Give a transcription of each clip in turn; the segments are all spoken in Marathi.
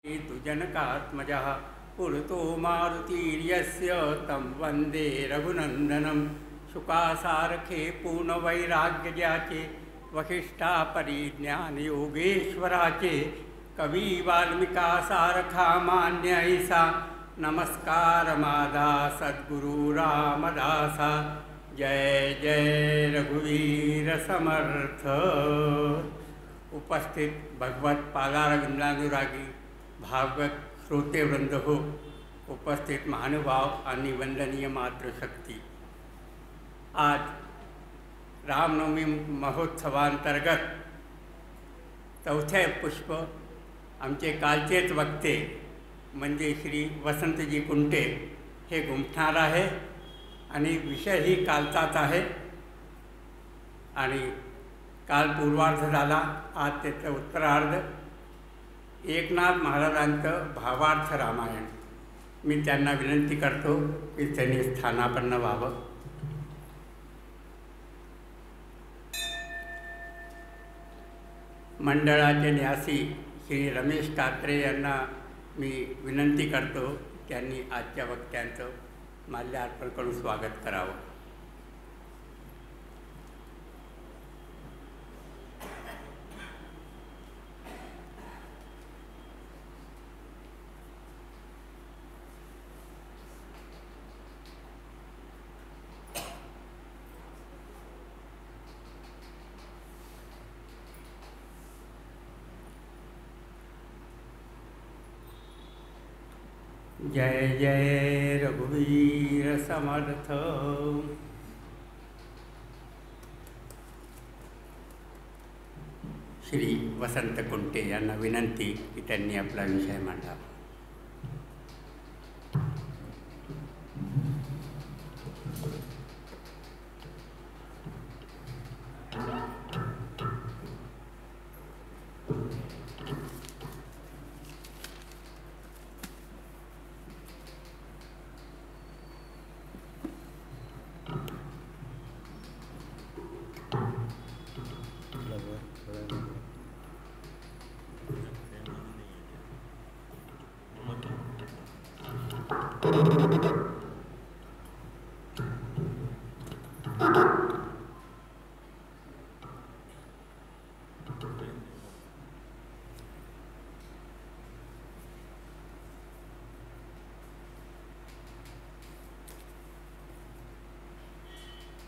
तु जनकात्मजः पुरतो मारुतिर्यस्य तं वन्दे रघुनन्दनं शुकासारखे पूर्णवैराग्यजाचे वसिष्ठा परिज्ञानयोगेश्वराचे कवी वाल्मिकासारखा मान्य ऐसा नमस्कार मादा सद्गुरु रामदासा जय जय रघुवीर समर्थ। उपस्थित भगवत पादारविंदानुरागी भागवत श्रोतेवृंद हो, उपस्थित महानुभाव आणि वंदनीय मातृशक्ती, आज रामनवमी महोत्सवांतर्गत चौथे पुष्प आमचे कालचेच वक्ते म्हणजे श्री वसंतजी कुंटे हे गुंफणार आहे आणि विषय ही कालचाच आहे आणि काल पूर्वार्ध झाला, आज त्याचं उत्तरार्ध एकनाथ महाराजांचं भावार्थ रामायण। मी त्यांना विनंती करतो की त्यांनी स्थानापन्न व्हावं। मंडळाचे न्यासी श्री रमेश कात्रे यांना मी विनंती करतो त्यांनी आजच्या वक्त्यांचं माल्यार्पण करून स्वागत करावं। जय जय रघुवीर समर्थ। श्री वसंत कुंटे यांना विनंती की त्यांनी आपला विषय मांडावा।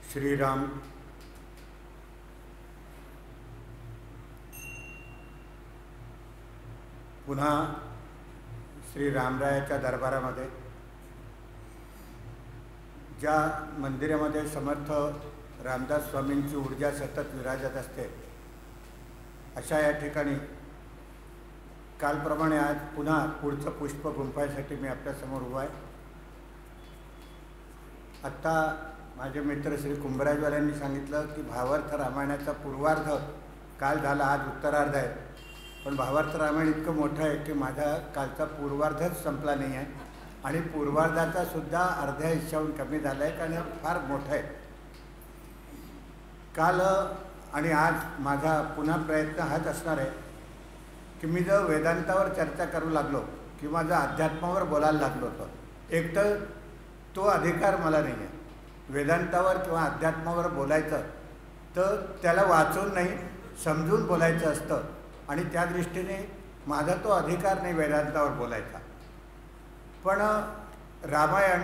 श्रीराम पुन्हा श्री रामरायाच्या दरबारामध्ये ज्या मंदिरामध्ये समर्थ रामदास स्वामींची ऊर्जा सतत विराजत असते, अशा या ठिकाणी कालप्रमाणे आज पुन्हा पुढचं पुष्प गुंफायसाठी मी आपल्यासमोर उभा आहे। आत्ता माझे मित्र श्री कुंभराजवाल्यांनी सांगितलं की भावार्थ रामायणाचा पूर्वार्ध काल झाला, आज उत्तरार्ध आहे। पण भावार्थ रामायण इतकं मोठं आहे की माझा कालचा पूर्वार्धच संपला नाही आहे आणि पूर्वार्धाचा सुद्धा अर्ध्या हिश्श्याहून कमी झाला आहे, कारण फार मोठं आहे। काल आणि आज माझा पुन्हा प्रयत्न हाच असणार आहे की मी जर वेदांतावर चर्चा करू लागलो किंवा जर अध्यात्मावर बोलायला लागलो होतो, एक तर तो अधिकार मला नाही आहे। वेदांतावर किंवा अध्यात्मावर बोलायचं तर त्याला वाचून नाही समजून बोलायचं असतं आणि त्या दृष्टीने माझा तो अधिकार नाही वेदांतावर बोलायचा। पण रामायण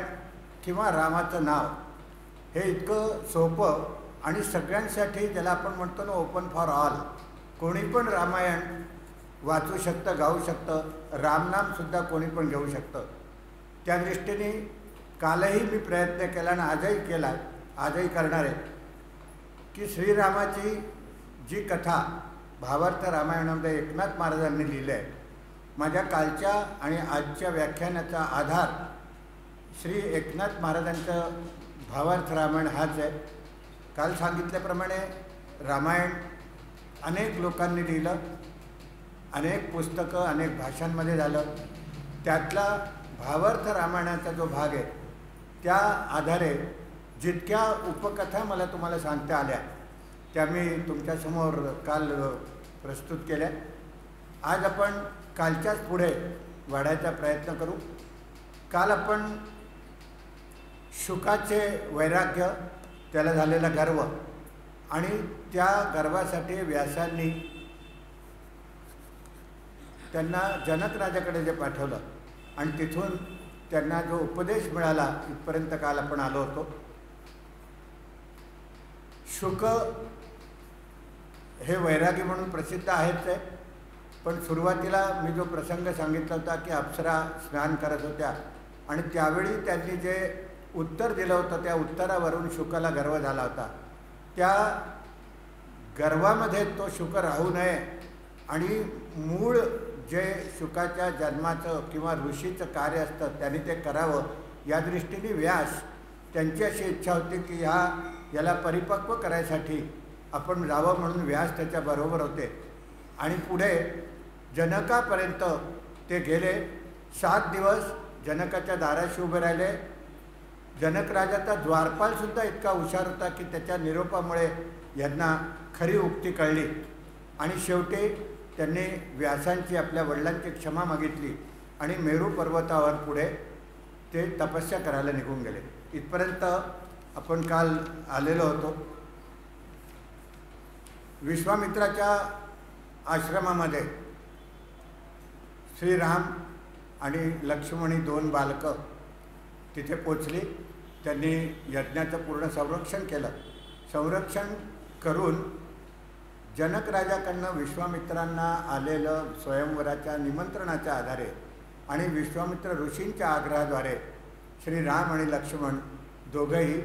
किंवा रामाचं नाव हे इतकं सोपं आणि सगळ्यांसाठी, ज्याला आपण म्हणतो ना ओपन फॉर ऑल, कोणी पण रामायण वाचू शकतं, गाऊ शकतं, रामनामसुद्धा कोणी पण घेऊ शकतं। त्या दृष्टीने कालही मी प्रयत्न केला आणि आजही केला, आजही करणार आहे की श्रीरामाची जी कथा भावार्थ रामायणामध्ये एकनाथ महाराजांनी लिहिलं आहे, माझ्या कालच्या आणि आजच्या व्याख्यानाचा आधार श्री एकनाथ महाराजांचं भावार्थ रामायण हाच आहे। काल सांगितल्याप्रमाणे रामायण अनेक लोकांनी लिहिलं, अनेक पुस्तकं अनेक भाषांमध्ये झालं। त्यातला भावार्थ रामायणाचा जो भाग आहे त्या आधारे जितक्या उपकथा मला तुम्हाला सांगता आल्या त्या मी तुमच्यासमोर काल प्रस्तुत केल्या। आज आपण कालच्याच पुढे वाढायचा प्रयत्न करू. काल आपण शुकाचे वैराग्य, त्याला झालेला गर्व आणि त्या गर्वासाठी व्यासांनी त्यांना जनक राजाकडे जे पाठवलं आणि तिथून त्यांना जो उपदेश मिळाला इथपर्यंत काल आपण आलो होतो. शुक हे वैरागी म्हणून प्रसिद्ध आहेच आहे, पण सुरुवातीला मी जो प्रसंग सांगितला होता की अप्सरा स्नान करत होत्या आणि त्यावेळी त्यांनी जे उत्तर दिलं होतं त्या उत्तरावरून शुकाला गर्व झाला होता. त्या गर्वामध्ये तो शुक राहू नये आणि मूळ जे शुकाच्या जन्माचं किंवा ऋषीचं कार्य असतं त्यांनी ते करावं या दृष्टीने व्यास त्यांची अशी इच्छा होती की याला परिपक्व करायसाठी आपण जावं, म्हणून व्यास त्याच्याबरोबर होते. आणि पुढे जनकापर्यंत ते गेले. 7 दिवस जनकाच्या दाराशी उभे राहिले. जनक राजाचा द्वारपालसुद्धा इतका हुशार होता की त्याच्या निरोपामुळे यांना खरी उक्ती कळली आणि शेवटी त्यांनी व्यासांची, आपल्या वडिलांची क्षमा मागितली आणि मेरू पर्वतावर पुढे ते तपस्या करायला निघून गेले. इथपर्यंत आपण काल आलेलो होतो. विश्वामित्राच्या आश्रमामध्ये श्रीराम आणि लक्ष्मणी 2 बालकं तिथे पोचली. त्यांनी यज्ञाचं पूर्ण संरक्षण केलं. संरक्षण करून जनक राजाकडनं विश्वामित्रांना आलेलं स्वयंवराच्या निमंत्रणाच्या आधारे आणि विश्वामित्र ऋषींच्या आग्रहाद्वारे श्रीराम आणि लक्ष्मण दोघंही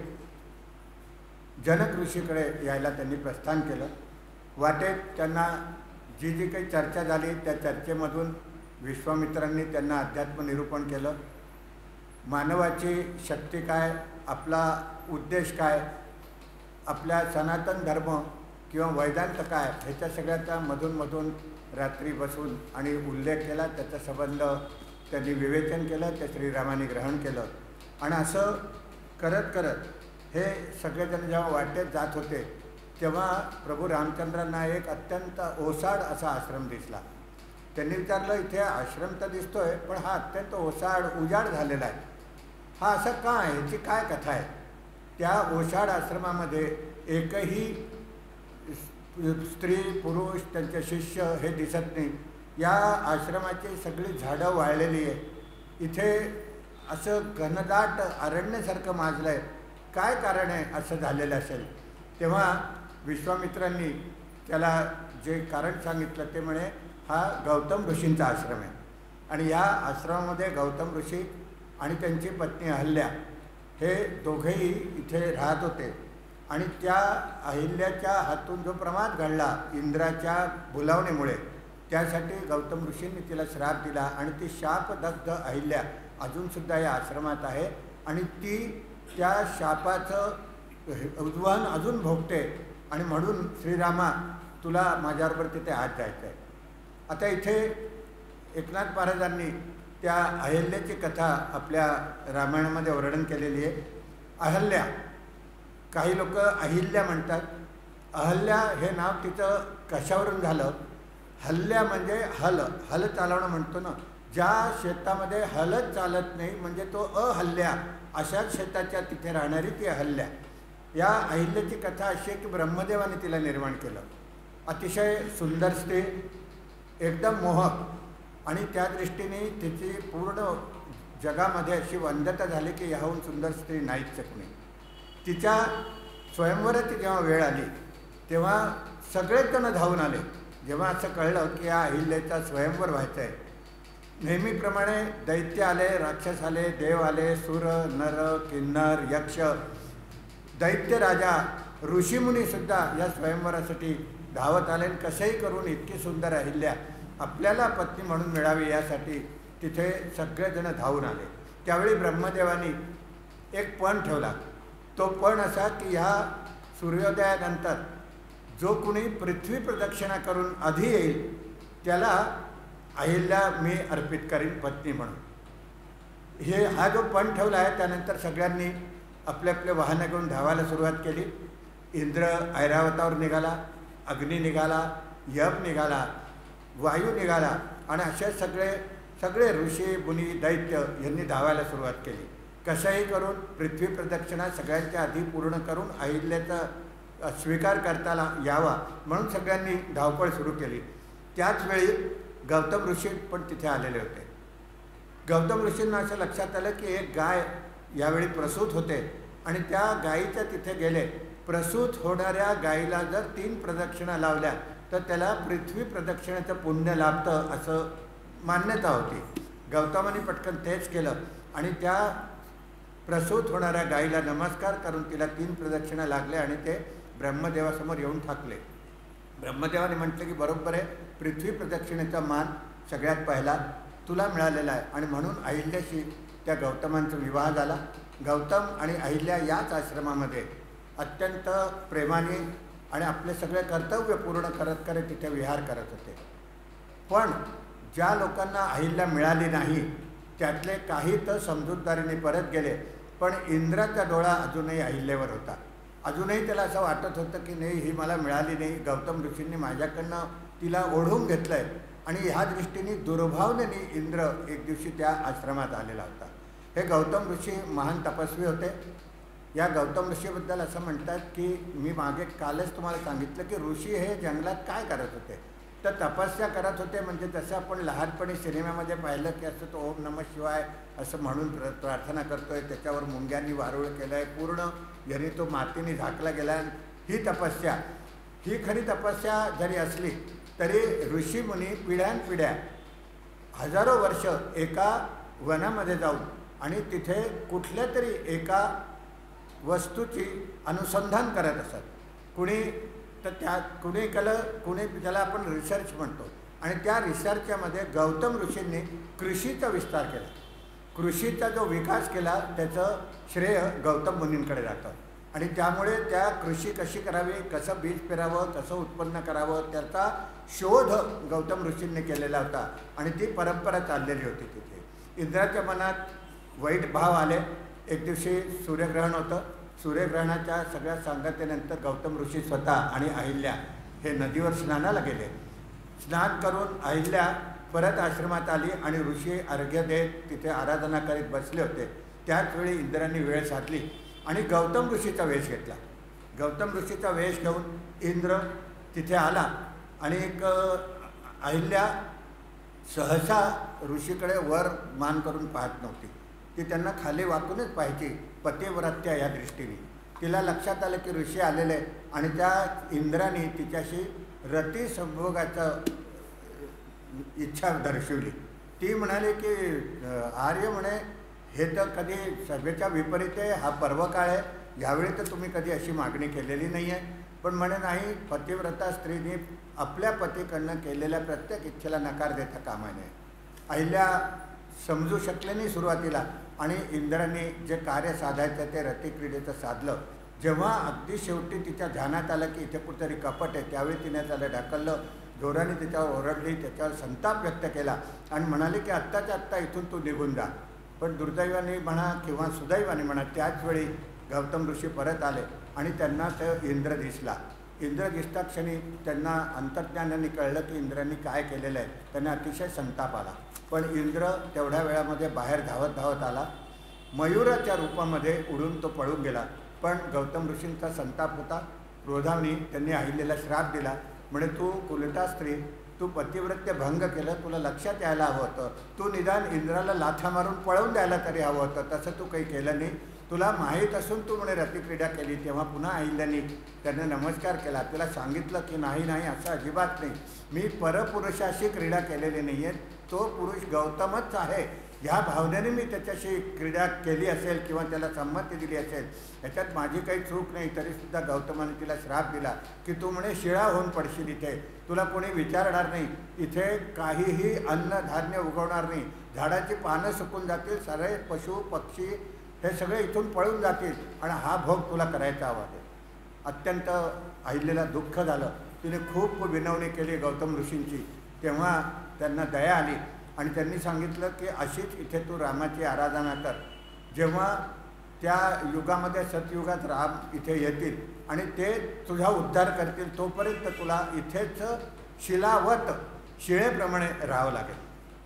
जनक ऋषीकडे यायला त्यांनी प्रस्थान केलं. वाटेत त्यांना जी काही चर्चा झाली त्या चर्चेमधून विश्वामित्रांनी त्यांना अध्यात्म निरूपण केलं. मानवाची शक्ती काय, आपला उद्देश काय, आपल्या सनातन धर्म किंवा वेदांत काय, ह्याच्या सगळ्याचा मधून रात्री बसून आणि उल्लेख केला. त्याचा संबंध त्यांनी विवेचन केलं, ते श्रीरामाने ग्रहण केलं. आणि असं करत करत हे सगळेजण जेव्हा वाटेत जात होते तेव्हा प्रभू रामचंद्रांना एक अत्यंत ओसाड असा आश्रम दिसला. त्यांनी विचारलं, इथे आश्रम तर दिसतोय पण हा अत्यंत ओसाड उजाड झालेला आहे, हा असं का आहे, ह्याची काय कथा आहे? त्या ओसाड आश्रमामध्ये एकही स्त्री पुरुष त्यांचे शिष्य हे दिसत नाही. या आश्रमाची सगळी झाडं वाळलेली आहे. इथे असं घनदाट अरण्यासारखं माजलं आहे. काय कारण आहे असं झालेलं असेल? तेव्हा विश्वामित्रांनी त्याला जे कारण सांगितलं ते म्हणे, हा गौतम ऋषींचा आश्रम आहे आणि या आश्रमामध्ये गौतम ऋषी आणि त्यांची पत्नी अहल्या हे दोघेही इथे राहत होते. आणि त्या अहिल्याच्या हातून जो प्रमाद घडला इंद्राच्या बोलावणीमुळे, त्यासाठी गौतम ऋषींनी तिला श्राप दिला आणि ती शापदग्ध अहिल्या अजूनसुद्धा या आश्रमात आहे आणि ती त्या शापाचं उद्वहन अजून भोगते. आणि म्हणून श्रीरामा, तुला माझ्याबरोबर तिथे आज जायचं आहे. आता इथे एकनाथ महाराजांनी त्या अहिल्याची कथा आपल्या रामायणामध्ये वर्णन केलेली आहे. अहल्या, काही लोक अहिल्या म्हणतात. अहल्या हे नाव तिचं कशावरून झालं? हल्ल्या म्हणजे हल चालवणं म्हणतो ना. ज्या शेतामध्ये हलच चालत नाही म्हणजे तो अहल्या, अशाच शेताच्या तिथे राहणारी ती अहल्या. या अहिल्याची कथा अशी आहे की ब्रह्मदेवाने तिला निर्माण केलं. अतिशय सुंदर स्त्री, एकदम मोहक आणि त्या दृष्टीने तिची पूर्ण जगामध्ये अशी वंदता झाली की ह्याहून सुंदर स्त्री नाहीच कोणी. तिच्या स्वयंवराची जेव्हा वेळ आली तेव्हा सगळेच जण धावून आले. जेव्हा असं कळलं की या अहिल्याचा स्वयंवर व्हायचं आहे, नेहमीप्रमाणे दैत्य आले, राक्षस आले, देव आले, सुर नर किन्नर यक्ष, दैत्य राजा, ऋषीमुनीसुद्धा या स्वयंवरासाठी धावत आले. कसेही करून इतकी सुंदर अहिल्या आपल्याला पत्नी म्हणून मिळावी यासाठी तिथे सगळेजण धावून आले. त्यावेळी ब्रह्मदेवानी एक पण ठेवला. तो पण असा की ह्या सूर्योदयानंतर जो कुणी पृथ्वी प्रदक्षिणा करून आधी येईल त्याला अहिल्या मी अर्पित करीन पत्नी म्हणून. हा जो पण ठेवला आहे त्यानंतर सगळ्यांनी आपले आपले वाहनं घेऊन धावायला सुरुवात केली. इंद्र ऐरावतावर निघाला, अग्नी निघाला, यम निघाला, वायू निघाला आणि असे सगळे ऋषी मुनी दैत्य यांनी धावायला सुरुवात केली. कशाही करून पृथ्वी प्रदक्षिणा सगळ्यांच्या आधी पूर्ण करून अहिल्याचा स्वीकार करता यावा म्हणून सगळ्यांनी धावपळ सुरू केली. त्याच वेळी गौतम ऋषी पण तिथे आलेले होते. गौतम ऋषींना असं लक्षात आलं की एक गाय यावेळी प्रसूत होते आणि त्या गायीच्या तिथे गेले. प्रसूत होणाऱ्या गायीला जर 3 प्रदक्षिणा लावल्या तर त्याला पृथ्वी प्रदक्षिणेचं पुण्य लाभतं असं मान्यता होती. गौतमाने पटकन तेच केलं आणि त्या प्रसूत होणाऱ्या गायीला नमस्कार करून तिला 3 प्रदक्षिणा लागल्या आणि ते ब्रह्मदेवासमोर येऊन ठाकले. ब्रह्मदेवाने म्हटलं की बरोबर आहे, पृथ्वी प्रदक्षिणेचा मान सगळ्यात पहिला तुला मिळालेला आहे. आणि म्हणून अहिल्याशी त्या गौतमांचा विवाह झाला. गौतम आणि अहिल्या याच आश्रमामध्ये अत्यंत प्रेमाने आणि आपले सगळे कर्तव्य पूर्ण करत तिथे विहार करत होते. पण ज्या लोकांना अहिल्या मिळाली नाही त्यातले काही तर समजूतदारीने परत गेले. पण इंद्राचा डोळा अजूनही अहिल्यावर होता. अजूनही त्याला असं वाटत होतं की नाही, ही मला मिळाली नाही, गौतम ऋषींनी माझ्याकडनं तिला ओढून घेतलं आहे. आणि ह्या दृष्टीने दुर्भावनेने इंद्र एक दिवशी त्या आश्रमात आलेला होता. हे गौतम ऋषी महान तपस्वी होते. या गौतम ऋषीबद्दल असं म्हणतात की मी मागे कालच तुम्हाला सांगितलं की ऋषी हे जंगलात काय करत होते, तर तपस्या करत होते. म्हणजे जसं आपण लहानपणी सिनेमामध्ये पाहिलं की असं तो ओम नमः शिवाय असं म्हणून प्रार्थना करतोय, त्याच्यावर मुंग्यांनी वारुळ केलं आहे, पूर्ण जरी तो मातीने झाकला गेला. ही तपस्या, ही खरी तपस्या जरी असली तरी ऋषीमुनी पिढ्यानपिढ्या हजारो वर्ष एका वनामध्ये जाऊन आणि तिथे कुठल्या तरी एका वस्तूची अनुसंधान करत असत. कुणी त्याला आपण रिसर्च म्हणतो. आणि त्या रिसर्चमध्ये गौतम ऋषींनी कृषीचा विस्तार केला. कृषीचा जो विकास केला त्याचं श्रेय गौतम मुनींकडे जातं. आणि त्यामुळे त्या कृषी कशी करावी, कसं बीज पेरावं, कसं उत्पन्न करावं त्याचा शोध गौतम ऋषींनी केलेला होता. आणि ती परंपरा चाललेली होती तिथे. इंद्राच्या मनात वाईट भाव आले. एक दिवशी सूर्यग्रहण होतं. सूर्यग्रहणाच्या सगळ्या सांगतेनंतर गौतम ऋषी स्वतः आणि अहिल्या हे नदीवर स्नानाला गेले. स्नान करून अहिल्या परत आश्रमात आली आणि ऋषी अर्घ्य देत तिथे आराधना करीत बसले होते. त्याचवेळी इंद्रांनी वेळ साधली आणि गौतम ऋषीचा वेश घेतला. गौतम ऋषीचा वेश घेऊन इंद्र तिथे आला आणि एक अहिल्या सहसा ऋषीकडे वर मान करून पाहत नव्हती. ती त्यांना खाली वाकूनच पाहायची, पतिव्रत्या या दृष्टीने. तिला लक्षात आलं की ऋषी आलेले आणि त्या इंद्राने तिच्याशी रती संभोगाचं इच्छा दर्शवली. ती म्हणाली की आर्य म्हणे हे तर कधी सभेच्या विपरीत आहे, हा पर्वकाळ आहे, यावेळी तर तुम्ही कधी अशी मागणी केलेली नाही आहे. पण म्हणे नाही, पतिव्रता स्त्रीने आपल्या पतीकडनं केलेल्या प्रत्येक इच्छेला नकार देता कामा नये. अहिल्या समजू शकले नाही सुरुवातीला आणि इंद्राने जे कार्य साधायचं ते रतिक्रीडेचं साधलं. जेव्हा अगदी शेवटी तिच्या ध्यानात आलं की इथे कुठेतरी कपट आहे, त्यावेळी तिने त्याला ढकललं, जोराने त्याच्यावर ओरडली, त्याच्यावर संताप व्यक्त केला आणि म्हणाले की आत्ताच्या आत्ता इथून तू निघून जा. पण दुर्दैवाने म्हणा किंवा सुदैवाने म्हणा त्याचवेळी गौतम ऋषी परत आले आणि त्यांना ते इंद्र दिसला. इंद्र दिसता क्षणी त्यांना अंतर्ज्ञानाने कळलं की इंद्रांनी काय केलेलं आहे. त्यांना अतिशय संताप आला. पण इंद्र तेवढ्या वेळामध्ये बाहेर धावत आला. मयुराच्या रूपामध्ये उडून तो पळून गेला. पण गौतम ऋषींचा संताप होता. क्रोधाने त्यांनी अहिल्याला श्राप दिला. म्हणे तू कुलटा स्त्री, तू पतिव्रत्य भंग केलं, तुला लक्षात यायला हवं होतं, तू निदान इंद्राला लाथा मारून पळवून द्यायला तरी हवं होतं, तसं तू काही केलं नाही. तुला माहीत असून तू म्हणे रतिक्रीडा केली. तेव्हा पुन्हा अहिल्याने त्यांना नमस्कार केला. तिला सांगितलं की नाही असं अजिबात नाही, मी परपुरुषाशी क्रीडा केलेली नाही आहे, तो पुरुष गौतमच आहे. ह्या भावनेने मी त्याच्याशी क्रीडा केली असेल किंवा त्याला संमती दिली असेल, ह्याच्यात माझी काही चूक नाही. तरीसुद्धा गौतमाने तिला श्राप दिला की तू म्हणे शिळा होऊन पडशील, इथे तुला कोणी विचारणार नाही, इथे काहीही अन्न धान्य उगवणार नाही, झाडाची पानं सुकून जातील, सारे पशु पक्षी हे सगळे इथून पळून जातील आणि हा भोग तुला करायचा हवा आहे. अत्यंत अहिल्याला दुःख झालं. तिने खूप विनवणी केली गौतम ऋषींची. तेव्हा त्यांना दया आली आणि त्यांनी सांगितलं की अशीच इथे तू रामाची आराधना कर. जेव्हा त्या युगामध्ये सतयुगात राम इथे येतील आणि ते तुझा उद्धार करतील, तोपर्यंत तुला इथेच शिलावत शिळेप्रमाणे राहावं लागेल.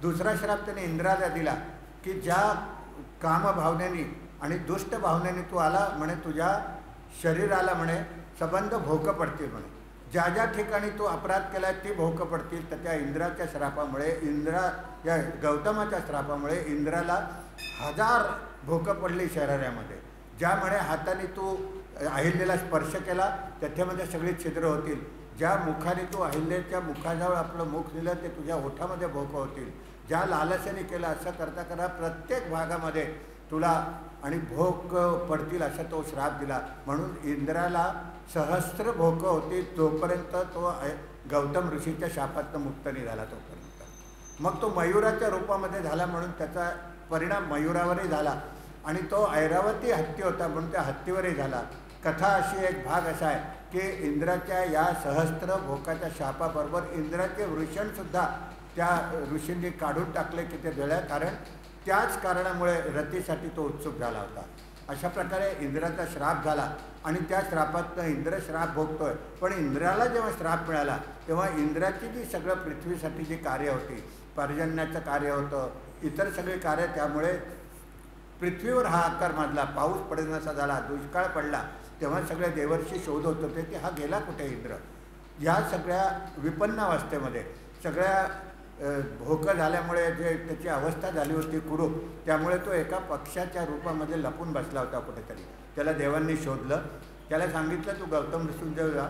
दुसरा श्राप त्याने इंद्राला दिला की ज्या कामभावनेनी आणि दुष्ट भावनेने तू आला म्हणे तुझ्या शरीराला म्हणे संबंध भोकं पडतील म्हणे. ज्या ज्या ठिकाणी तू अपराध केला ती भोकं पडतील. तर त्या इंद्राच्या श्रापामुळे या गौतमाच्या श्रापामुळे इंद्राला 1000 भोकं पडली शरीरामध्ये. ज्यामुळे हाताने तू अहिल्याला स्पर्श केला त्याच्यामध्ये सगळी छिद्र होतील. ज्या मुखाने तू अहिल्याच्या मुखाजवळ आपलं मुख दिलं ते तुझ्या ओठामध्ये भोकं होतील. ज्या लालसेने केलं असं करता करता प्रत्येक भागामध्ये तुला आणि भोक पडतील असा तो श्राप दिला. म्हणून इंद्राला सहस्त्र भोकं होती जोपर्यंत तो गौतम ऋषीच्या शापातनं मुक्त नाही झाला तोपर्यंत. मग तो मयुराच्या रूपामध्ये झाला म्हणून त्याचा परिणाम मयुरावरही झाला आणि तो ऐरावती हत्ती होता म्हणून त्या हत्तीवरही झाला. कथा अशी एक भाग असा आहे की इंद्राच्या या सहस्त्र भोकाच्या शापाबरोबर इंद्राचे वृषणसुद्धा त्या ऋषींनी काढून टाकले की ते जळ्या. कारण त्याच कारणामुळे रतीसाठी तो उत्सुक झाला होता. अशा प्रकारे इंद्राचा श्राप झाला आणि त्या श्रापातनं इंद्र श्राप भोगतोय. पण इंद्राला जेव्हा श्राप मिळाला तेव्हा इंद्राची जी सगळं पृथ्वीसाठी जी कार्य होती, पर्जन्याचं कार्य होतं, इतर सगळी कार्य, त्यामुळे पृथ्वीवर हाहाकार माजला. पाऊस पडेनासा झाला, दुष्काळ पडला. तेव्हा सगळे देवर्षी शोध होत होते की हा गेला कुठे इंद्र. या सगळ्या विपन्नावस्थेमध्ये सगळ्या भोकं झाल्यामुळे जे त्याची अवस्था झाली होती कुरूप, त्यामुळे तो एका पक्षाच्या रूपामध्ये लपून बसला होता कुठेतरी. त्याला देवांनी शोधलं. त्याला सांगितलं तू गौतम ऋषींजवळ जा,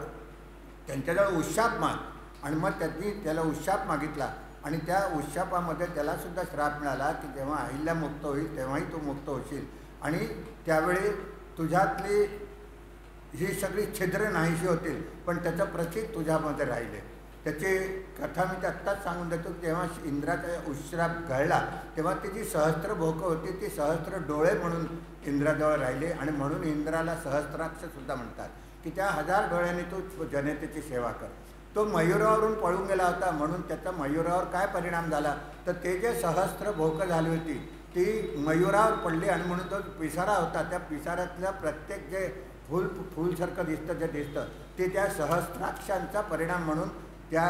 त्यांच्याजवळ उशाप माग. आणि मग त्यांनी त्याला उशाप मागितला आणि त्या उशापामध्ये त्यालासुद्धा श्राप मिळाला की जेव्हा अहिल्या मुक्त होईल तेव्हाही तू मुक्त होशील आणि त्यावेळी तुझ्यातली ही सगळी छिद्र नाहीशी होतील, पण त्याचं प्रतीक तुझ्यामध्ये राहिले. त्याची कथा मी आत्ताच सांगून देतो. तेव्हा इंद्राचा उश्राप घडला तेव्हा त्याची सहस्त्र भोकं होती, ती सहस्त्र डोळे म्हणून इंद्राजवळ राहिले आणि म्हणून इंद्राला सहस्त्राक्षसुद्धा म्हणतात की त्या 1000 डोळ्यांनी तू जनतेची सेवा कर. तो मयुरावरून पळून गेला होता म्हणून त्याचा मयुरावर काय परिणाम झाला तर ते जे सहस्त्र भोकं झाली होती ती मयुरावर पडली आणि म्हणून तो पिसारा होता. त्या पिसाऱ्यातल्या प्रत्येक जे फूलसारखं दिसतं जे दिसतं ते त्या सहस्त्राक्षांचा परिणाम म्हणून त्या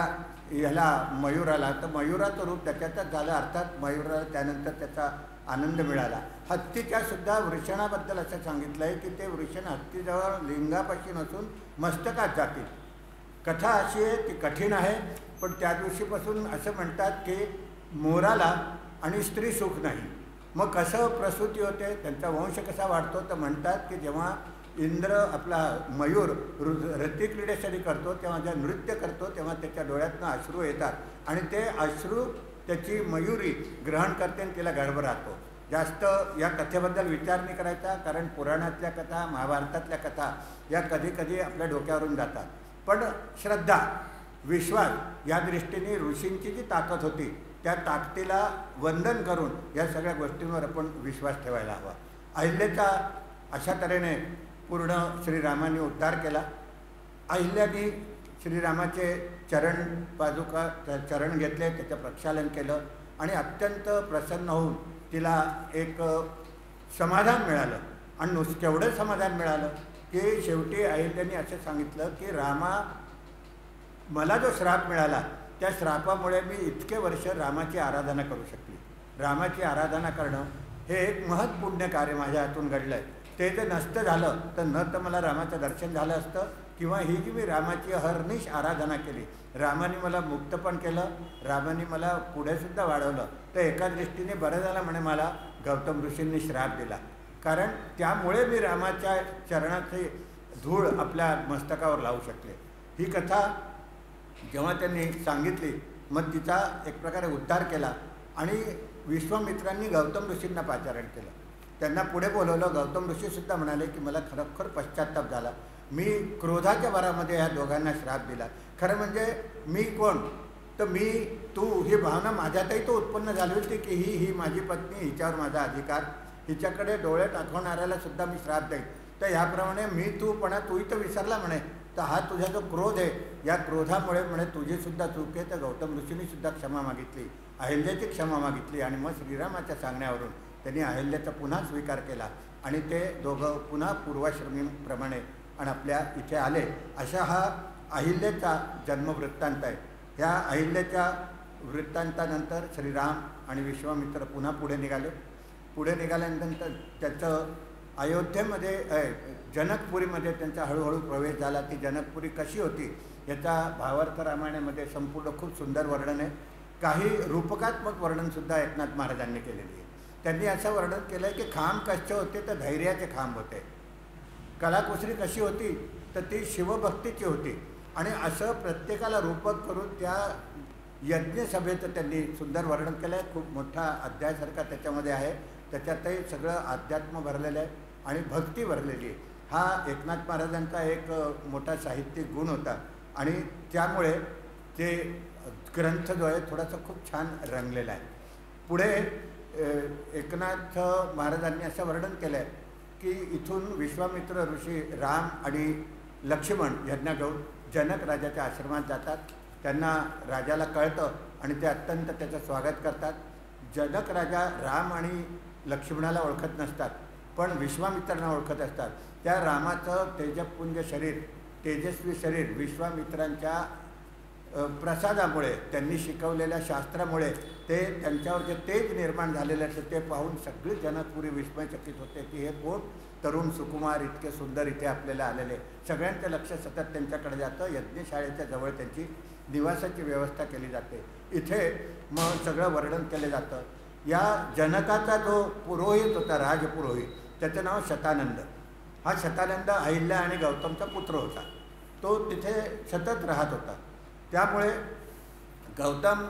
ह्याला मयुराला, तर मयुराचं रूप त्याच्यातच झालं. अर्थात मयुराला त्यानंतर त्याचा आनंद मिळाला. हत्तीच्यासुद्धा वृषणाबद्दल असं सांगितलं आहे की ते वृषण हत्तीजवळ लिंगापाशी नसून मस्तकात जातील. कथा अशी आहे ती कठीण आहे, पण त्या दिवशीपासून असं म्हणतात की मोराला आणि स्त्री सुख नाही. मग कसं प्रसूती होते, त्यांचा वंश कसा वाढतो, तर म्हणतात की जेव्हा इंद्र आपला मयूर रतिक्रीडेसाठी करतो तेव्हा जेव्हा नृत्य करतो तेव्हा त्याच्या डोळ्यातनं अश्रू येतात आणि ते अश्रू त्याची मयुरी ग्रहण करते आणि तिला गर्भ राहतो. जास्त या कथेबद्दल विचार नाही करायचा, कारण पुराणातल्या कथा, महाभारतातल्या कथा या कधी कधी आपल्या डोक्यावरून जातात. पण श्रद्धा, विश्वास या दृष्टीने ऋषींची जी ताकद होती त्या ताकदीला वंदन करून या सगळ्या गोष्टींवर आपण विश्वास ठेवायला हवा. अहिल्याचा अशा तऱ्हेने पूर्ण श्रीरामाने उद्धार केला. अहिल्याने श्रीरामाचे चरण घेतले, त्याचं प्रक्षालन केलं आणि अत्यंत प्रसन्न होऊन तिला एक समाधान मिळालं. आणि केवढं समाधान मिळालं की शेवटी अहिल्याने असं सांगितलं की रामा, मला जो श्राप मिळाला त्या श्रापामुळे मी इतके वर्ष रामाची आराधना करू शकली. रामाची आराधना करणं हे एक महत्पुण्य कार्य माझ्या हातून घडलं आहे. ते जर नसतं झालं तर न तर मला रामाचं दर्शन झालं असतं किंवा ही जी मी रामाची हरनिश आराधना केली, रामाने मला मुक्त पण केलं, रामाने मला पुढेसुद्धा वाढवलं. तर एका दृष्टीने बरं झालं म्हणे मला गौतम ऋषींनी श्राप दिला, कारण त्यामुळे मी रामाच्या चरणाची धूळ आपल्या मस्तकावर लावू शकले. ही कथा जेव्हा त्यांनी सांगितली मग तिचा एक प्रकारे उद्धार केला आणि विश्वामित्रांनी गौतम ऋषींना पाचारण केलं. त्यांना पुढे बोलवलं. गौतम ऋषीसुद्धा म्हणाले की मला खरोखर पश्चाताप झाला, मी क्रोधाच्या भरामध्ये ह्या दोघांना श्राप दिला. खरं म्हणजे मी कोण, तर मी तू ही भावना माझ्यातही तो उत्पन्न झाली होती की ही माझी पत्नी, हिच्यावर माझा अधिकार, हिच्याकडे डोळे टाकवणाऱ्याला सुद्धा मी श्राप देईन. तर ह्याप्रमाणे मी तूपणा तूही तर विसरला म्हणे. तर हा तुझा जो क्रोध आहे या क्रोधामुळे म्हणे तुझीसुद्धा चूक आहे. तर गौतम ऋषींनीसुद्धा क्षमा मागितली, अहिल्याची क्षमा मागितली आणि मग श्रीरामाच्या सांगण्यावरून त्यांनी अहिल्याचा पुन्हा स्वीकार केला आणि ते दोघं पुन्हा पूर्वाश्रमीप्रमाणे आणि आपल्या इथे आले. अशा हा अहिल्याचा जन्मवृत्तांत आहे. ह्या अहिल्याच्या वृत्तांतानंतर श्रीराम आणि विश्वामित्र पुन्हा पुढे निघाले. पुढे निघाल्यानंतर त्याचं अयोध्येमध्ये जनकपुरीमध्ये त्यांचा हळूहळू प्रवेश झाला. ती जनकपुरी कशी होती याचा भावार्थ रामायणामध्ये संपूर्ण खूप सुंदर वर्णन आहे. काही रूपकात्मक वर्णनसुद्धा एकनाथ महाराजांनी केलेली आहे. त्यांनी असं वर्णन केलं आहे की खांब कसे होते तर धैर्याचे खांब होते, कलाकुसरी कशी होती तर ती शिवभक्तीची होती. आणि असं प्रत्येकाला रूपक करून त्या यज्ञसभेचं त्यांनी सुंदर वर्णन केलं आहे. खूप मोठा अध्यायासारखा त्याच्यामध्ये आहे. त्याच्यातही सगळं अध्यात्म भरलेलं आहे आणि भक्ती भरलेली आहे. हा एकनाथ महाराजांचा एक मोठा साहित्यिक गुण होता आणि त्यामुळे ते ग्रंथ जो आहे थोडासा खूप छान रंगलेला आहे. पुढे एकनाथ महाराजांनी असं वर्णन केलं आहे की इथून विश्वामित्र ऋषी राम आणि लक्ष्मण यांना घेऊन जनक राजाच्या आश्रमात जातात. त्यांना राजाला कळतं आणि ते अत्यंत त्याचं स्वागत करतात. जनक राजा राम आणि लक्ष्मणाला ओळखत नसतात पण विश्वामित्रांना ओळखत असतात. त्या रामाचं तेजपुंज शरीर, तेजस्वी शरीर विश्वामित्रांच्या प्रसादामुळे, त्यांनी शिकवलेल्या शास्त्रामुळे ते त्यांच्यावर जे तेज निर्माण झालेलं असतं ते पाहून सगळी जनकपुरी विस्मयचकित होते की हे कोण तरुण सुकुमार इतके सुंदर इथे आपल्याला आलेले. सगळ्यांचं लक्ष सतत त्यांच्याकडे जातं. यज्ञशाळेच्या जवळ त्यांची निवासाची व्यवस्था केली जाते. इथे मग सगळं वर्णन केलं जातं. या जनकाचा जो पुरोहित होता, राजपुरोहित, त्याचं नाव शतानंद. हा शतानंद अहिल्या आणि गौतमचा पुत्र होता. तो तिथे सतत राहत होता. त्यामुळे गौतम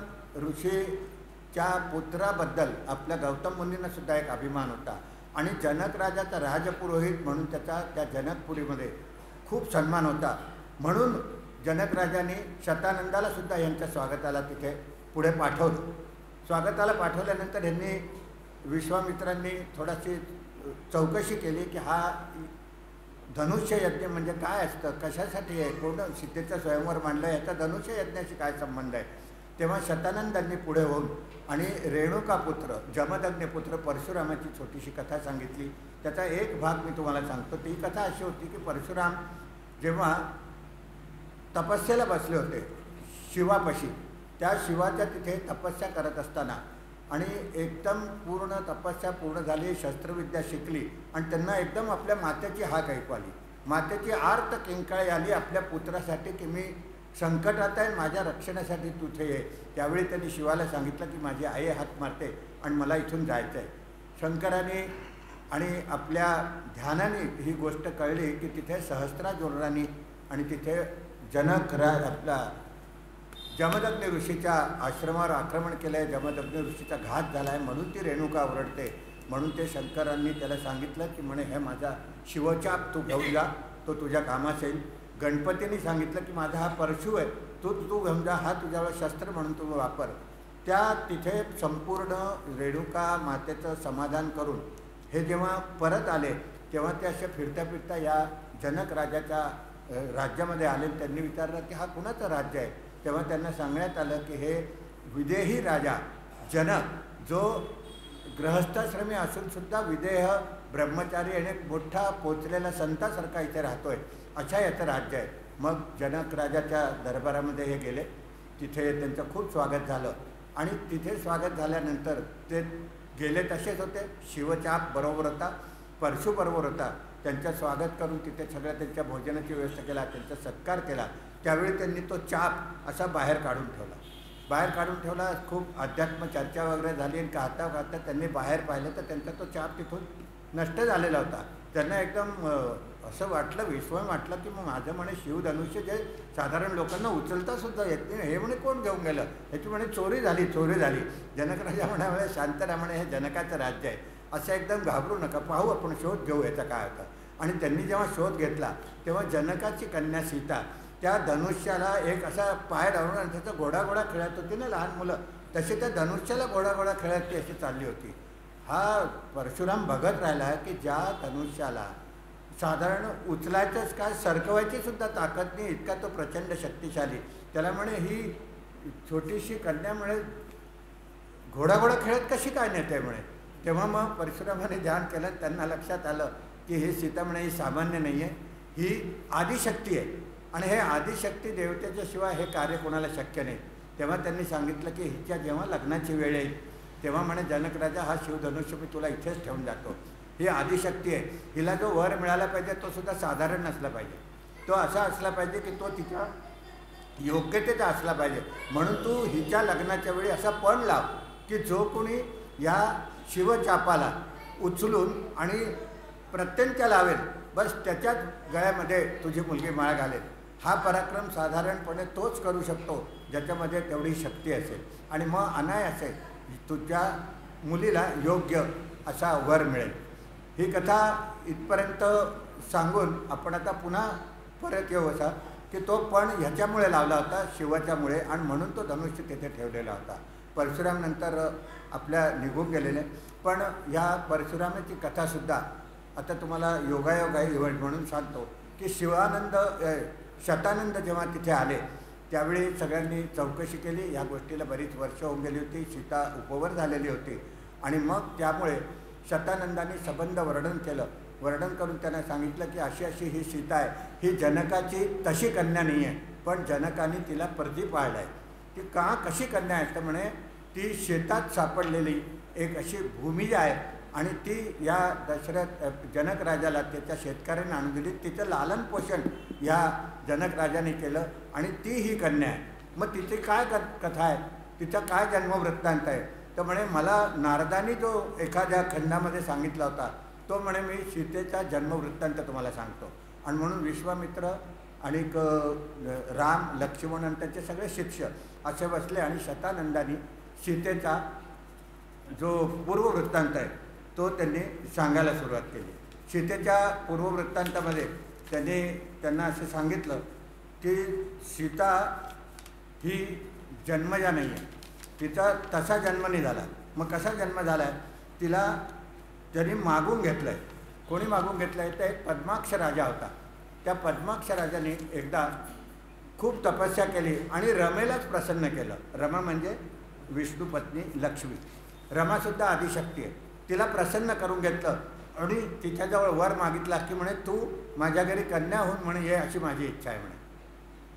ऋषीच्या पुत्राबद्दल आपल्या गौतम मुनींनासुद्धा एक अभिमान होता आणि जनक राजाचा राजपुरोहित म्हणून त्याचा त्या जनकपुरीमध्ये खूप सन्मान होता. म्हणून जनक राजांनी शतानंदालासुद्धा यांच्या स्वागताला तिथे पुढे पाठवलं. स्वागताला पाठवल्यानंतर यांनी विश्वामित्रांनी थोडीशी चौकशी केली की हा धनुष्य यज्ञ म्हणजे काय असतं, कशासाठी आहे, कोण सीतेचं स्वयंवर मांडलं, याचा धनुष्य यज्ञाशी काय संबंध आहे. तेव्हा शतानंदांनी पुढे होऊन आणि रेणुकापुत्र जमदग्निपुत्र परशुरामाची छोटीशी कथा सांगितली. त्याचा एक भाग मी तुम्हाला सांगतो. ती कथा अशी होती की परशुराम जेव्हा तपस्येला बसले होते शिवापाशी, त्या शिवाच्या तिथे तपस्या करत असताना आणि एकदम पूर्ण तपस्या पूर्ण झाली, शस्त्रविद्या शिकली आणि त्यांना एकदम आपल्या मातेची हाक ऐकू आली. मातेची आर्त किंकाळी आली आपल्या पुत्रासाठी की मी संकटात आहे, माझ्या रक्षणासाठी तुझे ये. त्यावेळी त्यांनी शिवाला सांगितलं की माझी आई हाक मारते आणि मला इथून जायचं आहे. शंकराने आणि आपल्या ध्यानाने ही गोष्ट कळली की तिथे सहस्रार्जुनांनी आणि तिथे आपला जमदग्नी ऋषीच्या आश्रमावर आक्रमण केलं आहे, जमदग्नी ऋषीचा घात झाला आहे, म्हणून ती रेणुका ओरडते. म्हणून ते शंकरांनी त्याला सांगितलं की म्हणे हे माझा शिवचाप तू घेऊन जा, तो तुझ्या कामास येईल. गणपतींनी सांगितलं की माझा हा परशु आहे, तू घेऊन जा, हा तुझ्यावर शस्त्र म्हणून तू वापर. त्या तिथे संपूर्ण रेणुका मातेचं समाधान करून हे जेव्हा परत आले तेव्हा ते असे फिरता फिरता या जनक राजाच्या राज्यामध्ये आले. त्यांनी विचारलं की हा कुणाचं राज्य आहे. तेव्हा त्यांना सांगण्यात आलं की हे विदेही राजा जनक, जो गृहस्थाश्रमी असूनसुद्धा विदेह ब्रह्मचारी आणि मोठा पोचलेला संतासारखा इथे राहतोय, अशा याचं राज्य आहे. मग जनक राजाच्या दरबारामध्ये हे गेले. तिथे त्यांचं खूप स्वागत झालं आणि तिथे स्वागत झाल्यानंतर ते गेले तसेच होते. शिवचाप बरोबर होता, परशु बरोबर होता. त्यांचं स्वागत करून तिथे सगळ्या त्यांच्या भोजनाची व्यवस्था केला, त्यांचा सत्कार केला. त्यावेळी त्यांनी तो चाप असा बाहेर काढून ठेवला. खूप अध्यात्म चर्चा वगैरे झाली आणि गाता त्यांनी बाहेर पाहिलं तर त्यांचा तो चाप तिथून नष्ट झालेला होता. त्यांना एकदम असं वाटलं, विस्मय वाटलं की मग माझं म्हणे शिवधनुष्य जे साधारण लोकांना उचलतासुद्धा येत नाही, हे म्हणे कोण घेऊन गेलं, ह्याची म्हणे चोरी झाली. जनकराजा म्हणाले शांत राहा म्हणे, हे जनकाचं राज्य आहे, असं एकदम घाबरू नका, पाहू आपण, शोध घेऊ याचा काय होता. आणि त्यांनी जेव्हा शोध घेतला तेव्हा जनकाची कन्या सीता त्या धनुष्याला एक असा पाय लावून आणि त्याचा घोडा खेळत होती ना लहान मुलं, तसे त्या धनुष्याला घोडा खेळत ती अशी चालली होती. हा परशुराम बघत राहिला की ज्या धनुष्याला साधारण उचलायचंच काय, सरकवायची सुद्धा ताकद नाही, इतका तो प्रचंड शक्तिशाली. त्याला म्हणे ही छोटीशी कन्या म्हणे घोडा खेळत कशी काय नेते म्हणे. तेव्हा मग परशुरामाने ध्यान केलं, त्यांना लक्षात आलं की हे सीता म्हणे ही सामान्य नाही आहे, ही आदिशक्ती आहे आणि हे आदिशक्ती देवतेच्या शिवाय हे कार्य कोणाला शक्य नाही. तेव्हा त्यांनी सांगितलं की हिच्या जेव्हा लग्नाची वेळ येईल तेव्हा म्हणे जनक राजा हा शिवधनुष्य मी तुला इथेच ठेवून जातो. ही आदिशक्ती आहे. हिला जो वर मिळाला पाहिजे तो सुद्धा साधारण नसला पाहिजे, तो असा असला पाहिजे की तो तिच्या योग्यतेचा असला पाहिजे. म्हणून तू हिच्या लग्नाच्या वेळी असा पण लाव की जो कोणी या शिवचापाला उचलून आणि प्रत्यंत्या लावेल बस त्याच्याच गळ्यामध्ये तुझी मुलगी माळ घालेल. हा पराक्रम साधारणपणे तोच करू शकतो ज्याच्यामध्ये तेवढी शक्ती असेल आणि मग अनायासे तुझ्या मुलीला योग्य असा वर मिळेल. ही कथा इथपर्यंत सांगून आपण आता पुन्हा परत येऊ असा की तो पण ह्याच्यामुळे लावला होता शिवाच्यामुळे आणि म्हणून तो धनुष्य तिथे ठेवलेला होता. परशुराम नंतर आपल्या निघून गेलेले, पण ह्या परशुरामाची कथासुद्धा आता तुम्हाला योगायोग आहे इव्हेंट म्हणून सांगतो की शतानंद जेव्हा तिथे आले त्यावेळी सगळ्यांनी चौकशी केली. ह्या गोष्टीला बरीच वर्ष होऊन गेली होती, सीता उपवर झालेली होती आणि मग त्यामुळे शतानंदांनी सबंध वर्णन केलं. वर्णन करून त्यांना सांगितलं की अशी अशी ही सीता आहे, ही जनकाची तशी कन्या नाही आहे, पण जनकाने तिला परती पाळलं आहे. ती कशी कन्या आहे तर म्हणे ती शेतात सापडलेली एक अशी भूमी आहे आणि ती या जनक राजाला त्याच्या शेतकऱ्यांनी आणून दिली. तिचं लालन पोषण या जनक राजाने केलं आणि ती ही कन्या आहे. मग तिची काय कथा आहे, तिचा काय जन्मवृत्तांत आहे तर म्हणे मला नारदानी जो एखाद्या खंडामध्ये सांगितला होता तो म्हणे मी सीतेचा जन्मवृत्तांत तुम्हाला सांगतो. आणि म्हणून विश्वामित्र आणि राम लक्ष्मण आणि त्यांचे सगळे शिष्य असे बसले आणि शतानंदानी सीतेचा जो पूर्ववृत्तांत आहे तो त्यांनी सांगायला सुरुवात केली. सीतेच्या पूर्ववृत्तांतामध्ये त्यांना असं सांगितलं की सीता ही जन्मजा नाही आहे, तिचा तसा जन्म नाही झाला. मग कसा जन्म झाला आहे, तिला त्यांनी मागून घेतलं आहे. कोणी मागून घेतलं आहे तर एक पद्माक्ष राजा होता. त्या पद्माक्ष राजाने एकदा खूप तपस्या केली आणि रमेलाच प्रसन्न केलं. रमा म्हणजे विष्णू पत्नी लक्ष्मी. रमासुद्धा आदिशक्ती आहे. तिला प्रसन्न करून घेतलं आणि तिच्याजवळ वर मागितला की म्हणे तू माझ्या घरी कन्या होऊन म्हणे ये अशी माझी इच्छा आहे म्हणे,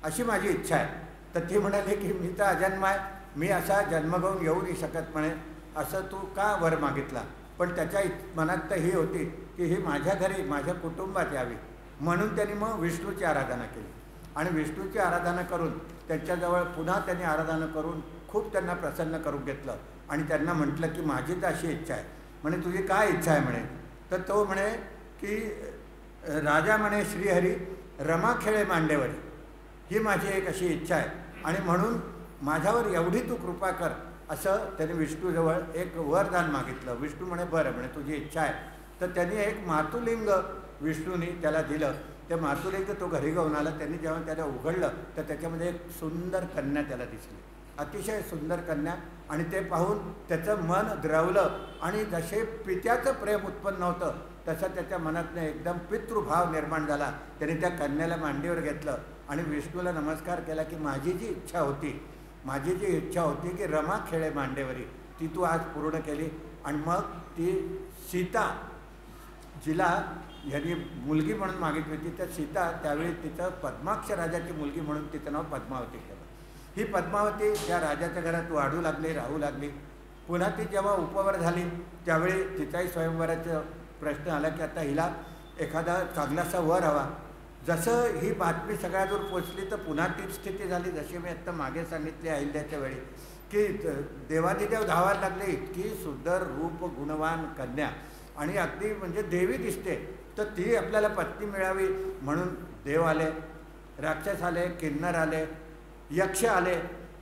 अशी माझी इच्छा आहे. तर ती म्हणाली की मी तर अजन्म आहे, मी असा जन्म घेऊन येऊ नाही शकत म्हणे, असं तू का वर मागितला. पण त्याच्या मनात तर ही होती की ही माझ्या घरी माझ्या कुटुंबात यावी म्हणून त्यांनी मग विष्णूची आराधना केली आणि विष्णूची आराधना करून त्यांच्याजवळ पुन्हा त्यांनी आराधना करून खूप त्यांना प्रसन्न करून घेतलं आणि त्यांना म्हटलं की माझी तर अशी इच्छा आहे. म्हणे तुझी काय इच्छा आहे म्हणे. तर तो म्हणे की राजा म्हणे श्रीहरी रमा खेळे मांडेवरी, ही माझी एक अशी इच्छा आहे आणि म्हणून माझ्यावर एवढी तू कृपा कर असं त्यांनी विष्णूजवळ एक वरदान मागितलं. विष्णू म्हणे बरं म्हणे तुझी इच्छा आहे. तर त्यांनी एक मातुलिंग विष्णूने त्याला दिलं. ते मातुलिंग तो घरी घेऊन आला. त्यांनी जेव्हा त्याला उघडलं तर त्याच्यामध्ये एक सुंदर कन्या त्याला दिसली, अतिशय सुंदर कन्या. आणि ते पाहून त्याचं मन द्रवलं आणि जसे पित्याचं प्रेम उत्पन्न होतं तसं त्याच्या मनातनं एकदम पितृभाव निर्माण झाला. त्याने त्या कन्याला मांडीवर घेतलं आणि विष्णूला नमस्कार केला की माझी जी इच्छा होती की रमा खेळे मांडेवरी ती तू आज पूर्ण केली. आणि मग ती सीता जिला यांनी मुलगी म्हणून मागितली होती त्या सीता त्यावेळी तिचं पद्माक्ष राजाची मुलगी म्हणून तिचं नाव पद्मावती केलं. ही पद्मावती त्या राजाच्या घरात वाढू लागली, राहू लागली. पुन्हा ती जेव्हा उपवर झाली त्यावेळी तिचाही स्वयंवराचा प्रश्न आला की आता हिला एखादा चांगलासा वर हवा. जसं ही बातमी सगळ्याजवळ पोचली तर पुन्हा तीच स्थिती झाली जशी मी आत्ता मागे सांगितली अहिल्याच्या वेळी की देवादिदेव धावायला लागले. इतकी सुंदर रूप गुणवान कन्या आणि अगदी म्हणजे देवी दिसते, तर ती आपल्याला पत्नी मिळावी म्हणून देव आले, राक्षस आले, किन्नर आले, यक्ष आले,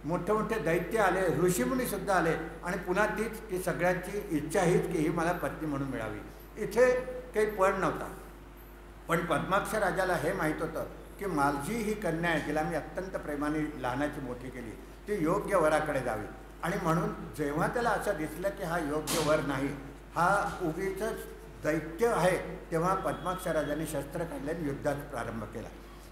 मोठे मोठे दैत्य आले, ऋषीमुनीसुद्धा आले आणि पुन्हा तीच की सगळ्यांची इच्छा हीच की ही मला पत्नी म्हणून मिळावी. इथे काही पण नव्हता. पण पद्माक्ष राजाला हे माहीत होतं की माझी ही कन्या आहे, जिला मी अत्यंत प्रेमाने लहानाची मोठी केली, ती योग्य वराकडे जावी. आणि म्हणून जेव्हा त्याला असं दिसलं की हा योग्य वर नाही, हा उगीच दैत्य आहे, तेव्हा पद्माक्ष राजाने शस्त्र काढल्याने युद्धाचा प्रारंभ केला.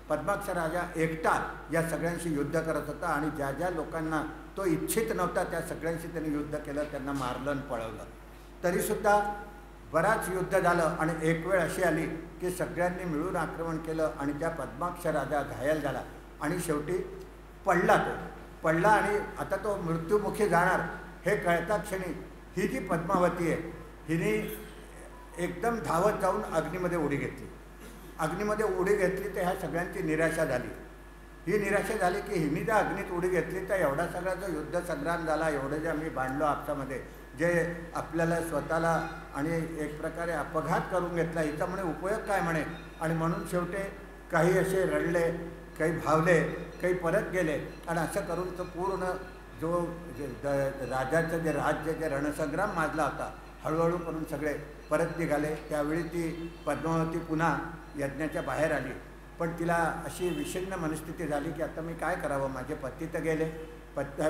पद्माक्ष राजा एकटा या सगळ्यांशी युद्ध करत होता आणि ज्या ज्या लोकांना तो इच्छित नव्हता त्या सगळ्यांशी त्यांनी युद्ध केलं, त्यांना मारलं आणि पळवलं. तरीसुद्धा बराच युद्ध झालं आणि एक वेळ अशी आली की सगळ्यांनी मिळून आक्रमण केलं आणि त्या पद्माक्ष राजा घायल झाला आणि शेवटी पडला तो. पडला आणि आता तो मृत्युमुखी जाणार हे कळता क्षणी ही जी पद्मावती आहे हिने एकदम धावत जाऊन अग्नीमध्ये उडी घेतली. अग्नीमध्ये उडी घेतली तर ह्या सगळ्यांची निराशा झाली. ही निराशा झाली की हिने जर अग्नीत उडी घेतली तर एवढा सगळा जो युद्ध संग्राम झाला, एवढं जे आम्ही बांधलो आपसामध्ये, जे आपल्याला स्वतःला आणि एक प्रकारे अपघात करून घेतला, हिच्यामुळे उपयोग काय म्हणे. आणि म्हणून शेवटी काही असे रडले, काही भावले, काही परत गेले आणि असं करून तो पूर्ण जो राजाचं जे राज्य जे रणसंग्राम माजला होता हळूहळू करून सगळे परत निघाले. त्यावेळी ती पद्मावती पुन्हा यज्ञाच्या बाहेर आली. पण तिला अशी विषण्ण मनस्थिती झाली की आता मी काय करावं, माझे पती तर गेले,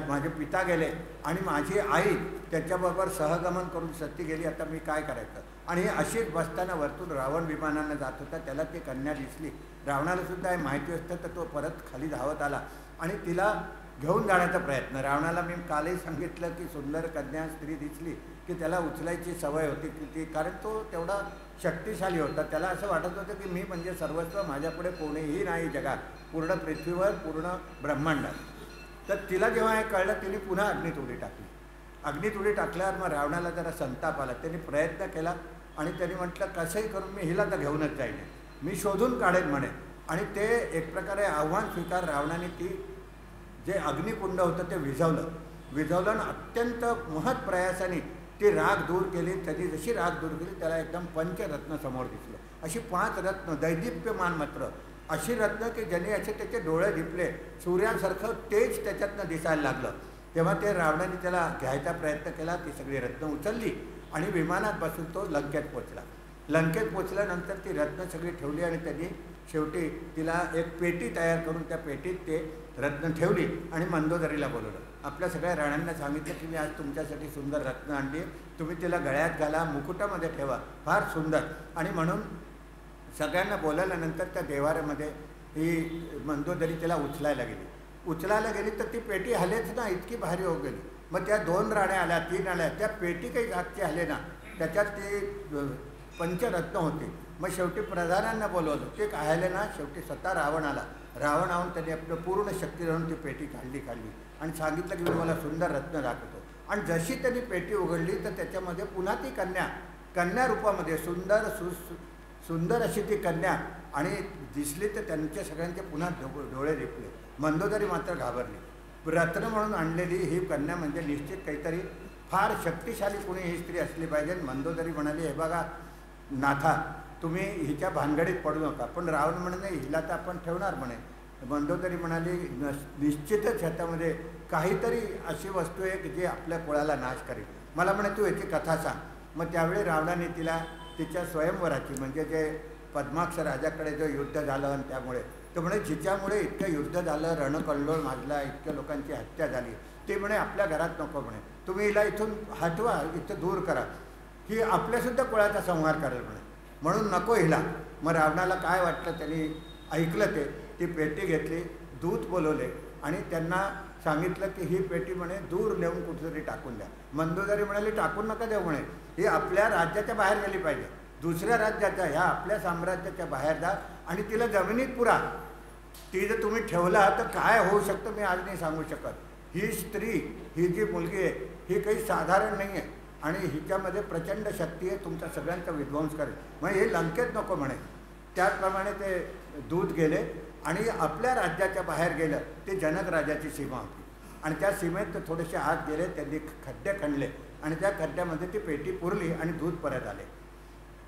माझे पिता गेले आणि माझी आई त्याच्याबरोबर सहगमन करून सती गेली, आता मी काय करायचं. आणि अशीच बसताना वरतून रावण विमानानं जात होता, त्याला ती कन्या दिसली. रावणाला सुद्धा हे माहिती असतं तर तो परत खाली धावत आला आणि तिला घेऊन जाण्याचा प्रयत्न. रावणाला मी कालही सांगितलं की सुंदर कन्या स्त्री दिसली की त्याला उचलायची सवय होती की ती, कारण तो तेवढा शक्तिशाली होता. त्याला असं वाटत होतं की मी म्हणजे सर्वस्व, माझ्यापुढे कोणीही नाही जगात, पूर्ण पृथ्वीवर, पूर्ण ब्रह्मांडात. तर तिला जेव्हा हे कळलं तिने पुन्हा अग्नीत उडी टाकली. अग्नीत उडी टाकल्यावर मग रावणाला जरा संताप आला. त्यांनी प्रयत्न केला आणि त्यांनी म्हटलं कसंही करून मी हिला तर घेऊनच जाईन, मी शोधून काढेन म्हणे. आणि ते एक प्रकारे आव्हान स्वीकार रावणाने ती जे अग्निकुंड होतं ते विझवलं आणि अत्यंत महत् प्रयासाने ती राग दूर केली. त्यांनी जशी राग दूर केली त्याला एकदम पंचरत्न समोर दिसलं. अशी 5 रत्न दैदिप्यमान मात्र अशी रत्न की ज्यांनी असे त्याचे डोळे दिपले, सूर्यासारखं तेज त्याच्यातनं दिसायला लागलं. तेव्हा ते रावणाने त्याला घ्यायचा प्रयत्न केला. ती सगळी रत्न उचलली आणि विमानात बसून तो लंकेत पोचला. लंकेत पोचल्यानंतर ती रत्न सगळी ठेवली आणि त्यांनी शेवटी तिला एक पेटी तयार करून त्या पेटीत ते रत्न ठेवली आणि मंदोदरीला बोलवलं. आपल्या सगळ्या राण्यांना सांगितलं की मी आज तुमच्यासाठी सुंदर रत्न आणली, तुम्ही तिला गळ्यात घाला, मुकुटामध्ये ठेवा, फार सुंदर. आणि म्हणून सगळ्यांना बोलवल्यानंतर त्या देवाऱ्यामध्ये ही मंदोदरी तिला उचलायला गेली तर ती पेटी हलेच ना, इतकी भारी हो गेली. मग त्या 2 राण्या आल्या, 3 आल्या, त्या पेटी काही जागची हले ना, त्याच्यात ती पंचरत्न होती. मग शेवटी प्रधानांना बोलवलं, ते काय ना, शेवटी स्वतः रावण आला. रावण आऊन त्यांनी आपलं पूर्ण शक्ती लावून ती पेटी काढली आणि सांगितलं की मी मला सुंदर रत्न दाखवतो. आणि जशी त्यांनी पेटी उघडली तर त्याच्यामध्ये पुन्हा ती कन्या रूपामध्ये सुंदर अशी ती कन्या आणि दिसली. तर त्यांच्या सगळ्यांचे पुन्हा डोळे दिपले. मंदोदरी मात्र घाबरली. रत्न म्हणून आणलेली ही कन्या म्हणजे निश्चित काहीतरी फार शक्तिशाली कोणी ही स्त्री असली पाहिजे. मंदोदरी म्हणाली, हे बघा नाथा, तुम्ही हिच्या भानगडीत पडू नका. पण रावण म्हणे हिला तर आपण ठेवणार म्हणे. मंदोदरी म्हणाली निश्चितच ह्याच्यामध्ये काहीतरी अशी वस्तू आहे की जी आपल्या कुळाला नाश करेल, मला म्हणे तू याची कथा सांग. मग त्यावेळी रावणाने तिला तिच्या स्वयंवराची म्हणजे जे पद्माक्ष राजाकडे जो युद्ध झालं आणि त्यामुळे तो म्हणे जिच्यामुळे इतकं युद्ध झालं, रणकल्लोळ माजला, इतक्या लोकांची हत्या झाली, ते म्हणे आपल्या घरात नको म्हणे, तुम्ही हिला इथून हटवा, इथं दूर करा, ही आपल्यासुद्धा कुळाचा संहार करेल म्हणे, म्हणून नको हिला. मग रावणाला काय वाटलं, त्यांनी ऐकलं ती पेटी घेतली, दूत बोलवले आणि त्यांना सांगितलं की ही पेटी म्हणे दूर नेऊन कुठेतरी टाकून द्या. मंदोदरी म्हणाली टाकून नका देऊ म्हणे, ही आपल्या राज्याच्या बाहेर गेली पाहिजे, दुसऱ्या राज्याच्या, ह्या आपल्या साम्राज्याच्या बाहेर जा आणि तिला जमिनीत पुरा. ती जर तुम्ही ठेवला तर काय होऊ शकतं मी आज नाही सांगू शकत. ही स्त्री, ही जी मुलगी आहे ही काही साधारण नाही आहे आणि हिच्यामध्ये प्रचंड शक्ती आहे, तुमच्या सगळ्यांचा विध्वंस करेल, म्हणजे हे लंकेत नको म्हणे. त्याचप्रमाणे ते दूत गेले आणि आपल्या राज्याच्या बाहेर गेलं. ते जनक राजाची सीमा होती आणि त्या सीमेत ते थोडेसे आत गेले, त्यांनी खड्डे खणले आणि त्या खड्ड्यामध्ये ती पेटी पुरली आणि दूत परत आले.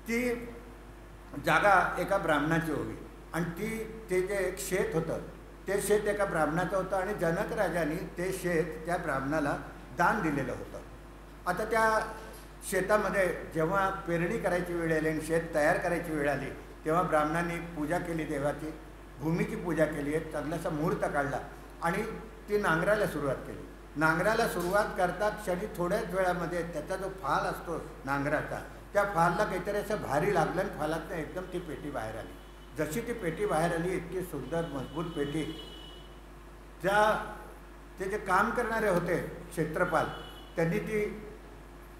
ती जागा एका ब्राह्मणाची होती आणि ते जे एक शेत होतं ते शेत एका ब्राह्मणाचं होतं आणि जनक राजाने ते शेत त्या ब्राह्मणाला दान दिलेलं होतं. आता त्या शेतामध्ये जेव्हा पेरणी करायची वेळ आली आणि शेत तयार करायची वेळ आली तेव्हा ब्राह्मणांनी पूजा केली, देवाची भूमीची पूजा केली, एक चांगलासा मुहूर्त काढला आणि ती नांगरायला सुरुवात केली. नांगराला सुरुवात करतात क्षणी थोड्याच वेळामध्ये त्याचा जो फाल असतो नांगराचा, त्या फालला काहीतरी असं भारी लागलं आणि फालातनं एकदम ती पेटी बाहेर आली. जशी ती पेटी बाहेर आली, इतकी सुंदर मजबूत पेटी, ते जे काम करणारे होते क्षेत्रपाल, त्यांनी ती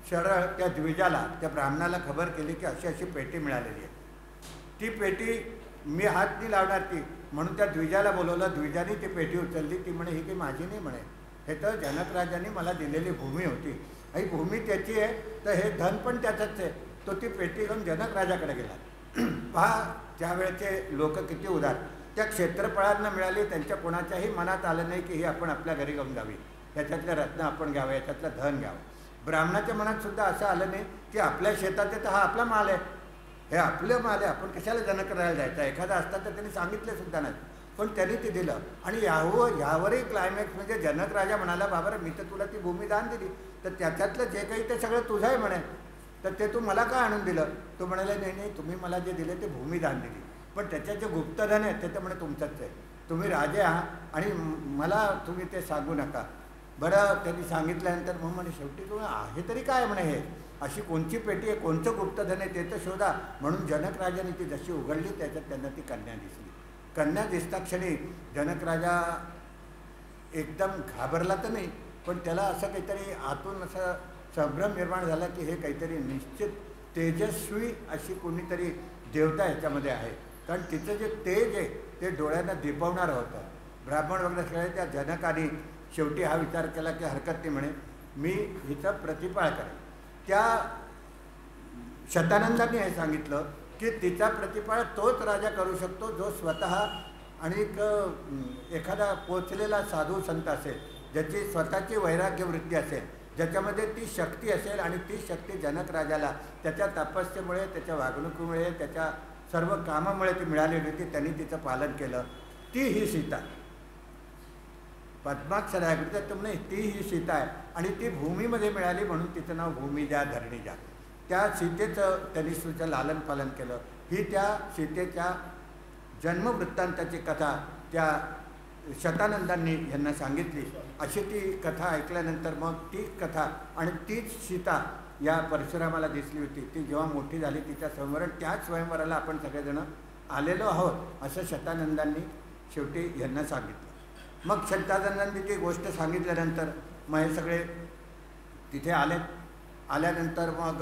सरळ त्या द्विजाला, त्या ब्राह्मणाला खबर केली की अशी अशी पेटी मिळालेली आहे. ती पेटी मी हात नाही लावणार ती, म्हणून त्या द्विजाला बोलवलं. द्विजाने ती पेटी उचलली. ती म्हणे ही काही माझी नाही म्हणे, हे तर जनकराजांनी मला दिलेली भूमी होती, ही भूमी त्याची आहे, तर हे धन पण त्याचंच आहे. तो ती पेटी घेऊन जनकराजाकडे गेला. पहा त्यावेळेचे लोक किती उदार. त्या क्षेत्रफळांना मिळाली, त्यांच्या कोणाच्याही मनात आलं नाही की ही आपण आपल्या घरी घेऊन जावी, याच्यातलं रत्न आपण घ्यावं, याच्यातलं धन घ्यावं. ब्राह्मणाच्या मनात सुद्धा असं आलं नाही की आपल्या शेतात आहे तर हा आपला माल आहे, हे आपलं माल आहे, आपण कशाला जनकराजाला जायचं. एखादा असता तर त्यांनी सांगितलं सुद्धा नाही, पण त्यांनी ते दिलं. आणि यावरही क्लायमॅक्स म्हणजे जनकराजा म्हणाला, बाबा मी तर तुला ती भूमी दान दिली, तर त्याच्यातलं जे काही ते सगळं तुझं आहे म्हणे, तर ते तू मला का आणून दिलं. तो म्हणाला नाही नाही, तुम्ही मला जे दिले ते भूमी दान दिली, पण त्याच्यात जे गुप्तधन आहे ते तर म्हणे तुमचंच आहे, तुम्ही राजे आहात आणि मला तुम्ही ते सांगू नका. बरं त्यांनी सांगितल्यानंतर मग म्हणे शेवटी तुम्ही आहे तरी काय म्हणे, हे अशी कोणची पेटी आहे, कोणतं गुप्तधन आहे ते तर शोधा. म्हणून जनकराजाने ती जशी उघडली त्याच्यात त्यांना ती कन्या दिसली. कन्या दिसताक्षणी जनकराजा एकदम घाबरला तर नाही, पण त्याला असं काहीतरी आतून असं संभ्रम निर्माण झाला की हे काहीतरी निश्चित तेजस्वी अशी कोणीतरी देवता ह्याच्यामध्ये आहे. कारण तिचं जे तेज आहे ते डोळ्यांना दिपवणारं होतं. ब्राह्मण वगैरे सगळे त्या जनकाने शेवटी हा विचार केला की हरकत नाही म्हणे, मी हिचं प्रतिपाळ करेन. त्या शतानंदांनी हे सांगितलं की तिचा प्रतिपाळ तोच राजा करू शकतो जो स्वतः आणि एखादा पोचलेला साधू संत असेल, ज्याची स्वतःची वैराग्य वृत्ती असेल, ज्याच्यामध्ये ती शक्ती असेल आणि ती शक्ती जनकराजाला त्याच्या तपस्येमुळे, त्याच्या वागणुकीमुळे, त्याच्या सर्व कामामुळे ती मिळालेली होती. त्यांनी तिचं पालन केलं. ती ही सीता पद्माक्षर आहे तर म्हणे ती ही सीता आहे आणि ती भूमीमध्ये मिळाली म्हणून तिचं नाव भूमिजा धरणीजा. त्या सीतेचं त्यांनी सुद्धा लालन पालन केलं. ही त्या सीतेच्या जन्मवृत्तांताची कथा त्या शतानंदांनी यांना सांगितली. अशी ती कथा ऐकल्यानंतर मग ती कथा आणि तीच सीता या परशुरामाला दिसली होती. ती जेव्हा मोठी झाली तिच्या स्वयंवरण, त्याच स्वयंवराला आपण सगळेजण आलेलो आहोत असं शतानंदांनी शेवटी यांना सांगितलं. मग शतानंदांनी ती गोष्ट सांगितल्यानंतर मग हे सगळे तिथे आल्यानंतर मग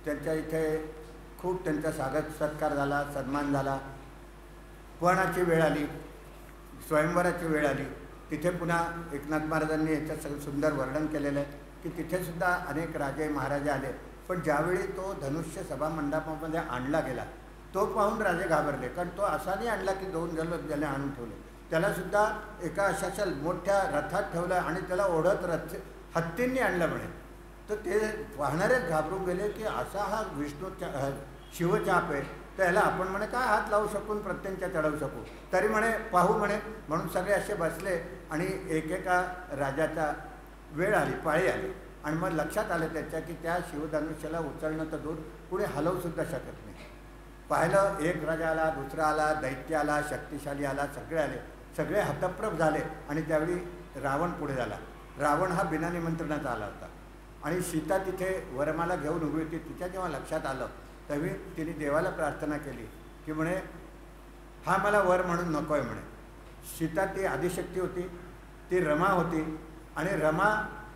त्यांच्या इथे खूप त्यांचा स्वागत सत्कार झाला, सन्मान झाला. पणाची वेळ आली, स्वयंवराची वेळ आली. तिथे पुन्हा एकनाथ महाराजांनी याचं सगळं सुंदर वर्णन केलेलं आहे की तिथेसुद्धा अनेक राजे महाराजे आले. पण ज्यावेळी तो धनुष्य सभा मंडपामध्ये आणला गेला तो पाहून राजे घाबरले. कारण तो असा नाही आणला की 2 जण ज्याने आणून ठेवले, त्यालासुद्धा एका अशा मोठ्या रथात ठेवलं आणि त्याला ओढत हत्तींनी आणलं म्हणे. तर ते पाहणारेच घाबरून गेले की असा हा विष्णूचा शिवचाप आहे, तर ह्याला आपण म्हणे काय हात लावू शकून प्रत्यंच्या चढवू शकू, तरी म्हणे पाहू म्हणे. म्हणून सगळे असे बसले आणि एकेका राजाचा वेळ आली, पाळी आली आणि मग लक्षात आलं त्याच्या की त्या शिवधनुष्याला उचलणं तर दूर पुढे हलवूसुद्धा शकत नाही. पाहिलं एक राजा आला, दुसरा आला, दैत्य आला, शक्तिशाली आला, सगळे आले, सगळे हतप्रभ झाले. आणि त्यावेळी रावण पुढे झाला. रावण हा बिना निमंत्रणाचा आला होता आणि सीता तिथे वरमाला घेऊन उभी होती. तिच्या जेव्हा लक्षात आलं त्यावेळी तिने देवाला प्रार्थना केली की म्हणे हा मला वर म्हणून नको आहे म्हणे. सीता ती आदिशक्ती होती, ती रमा होती आणि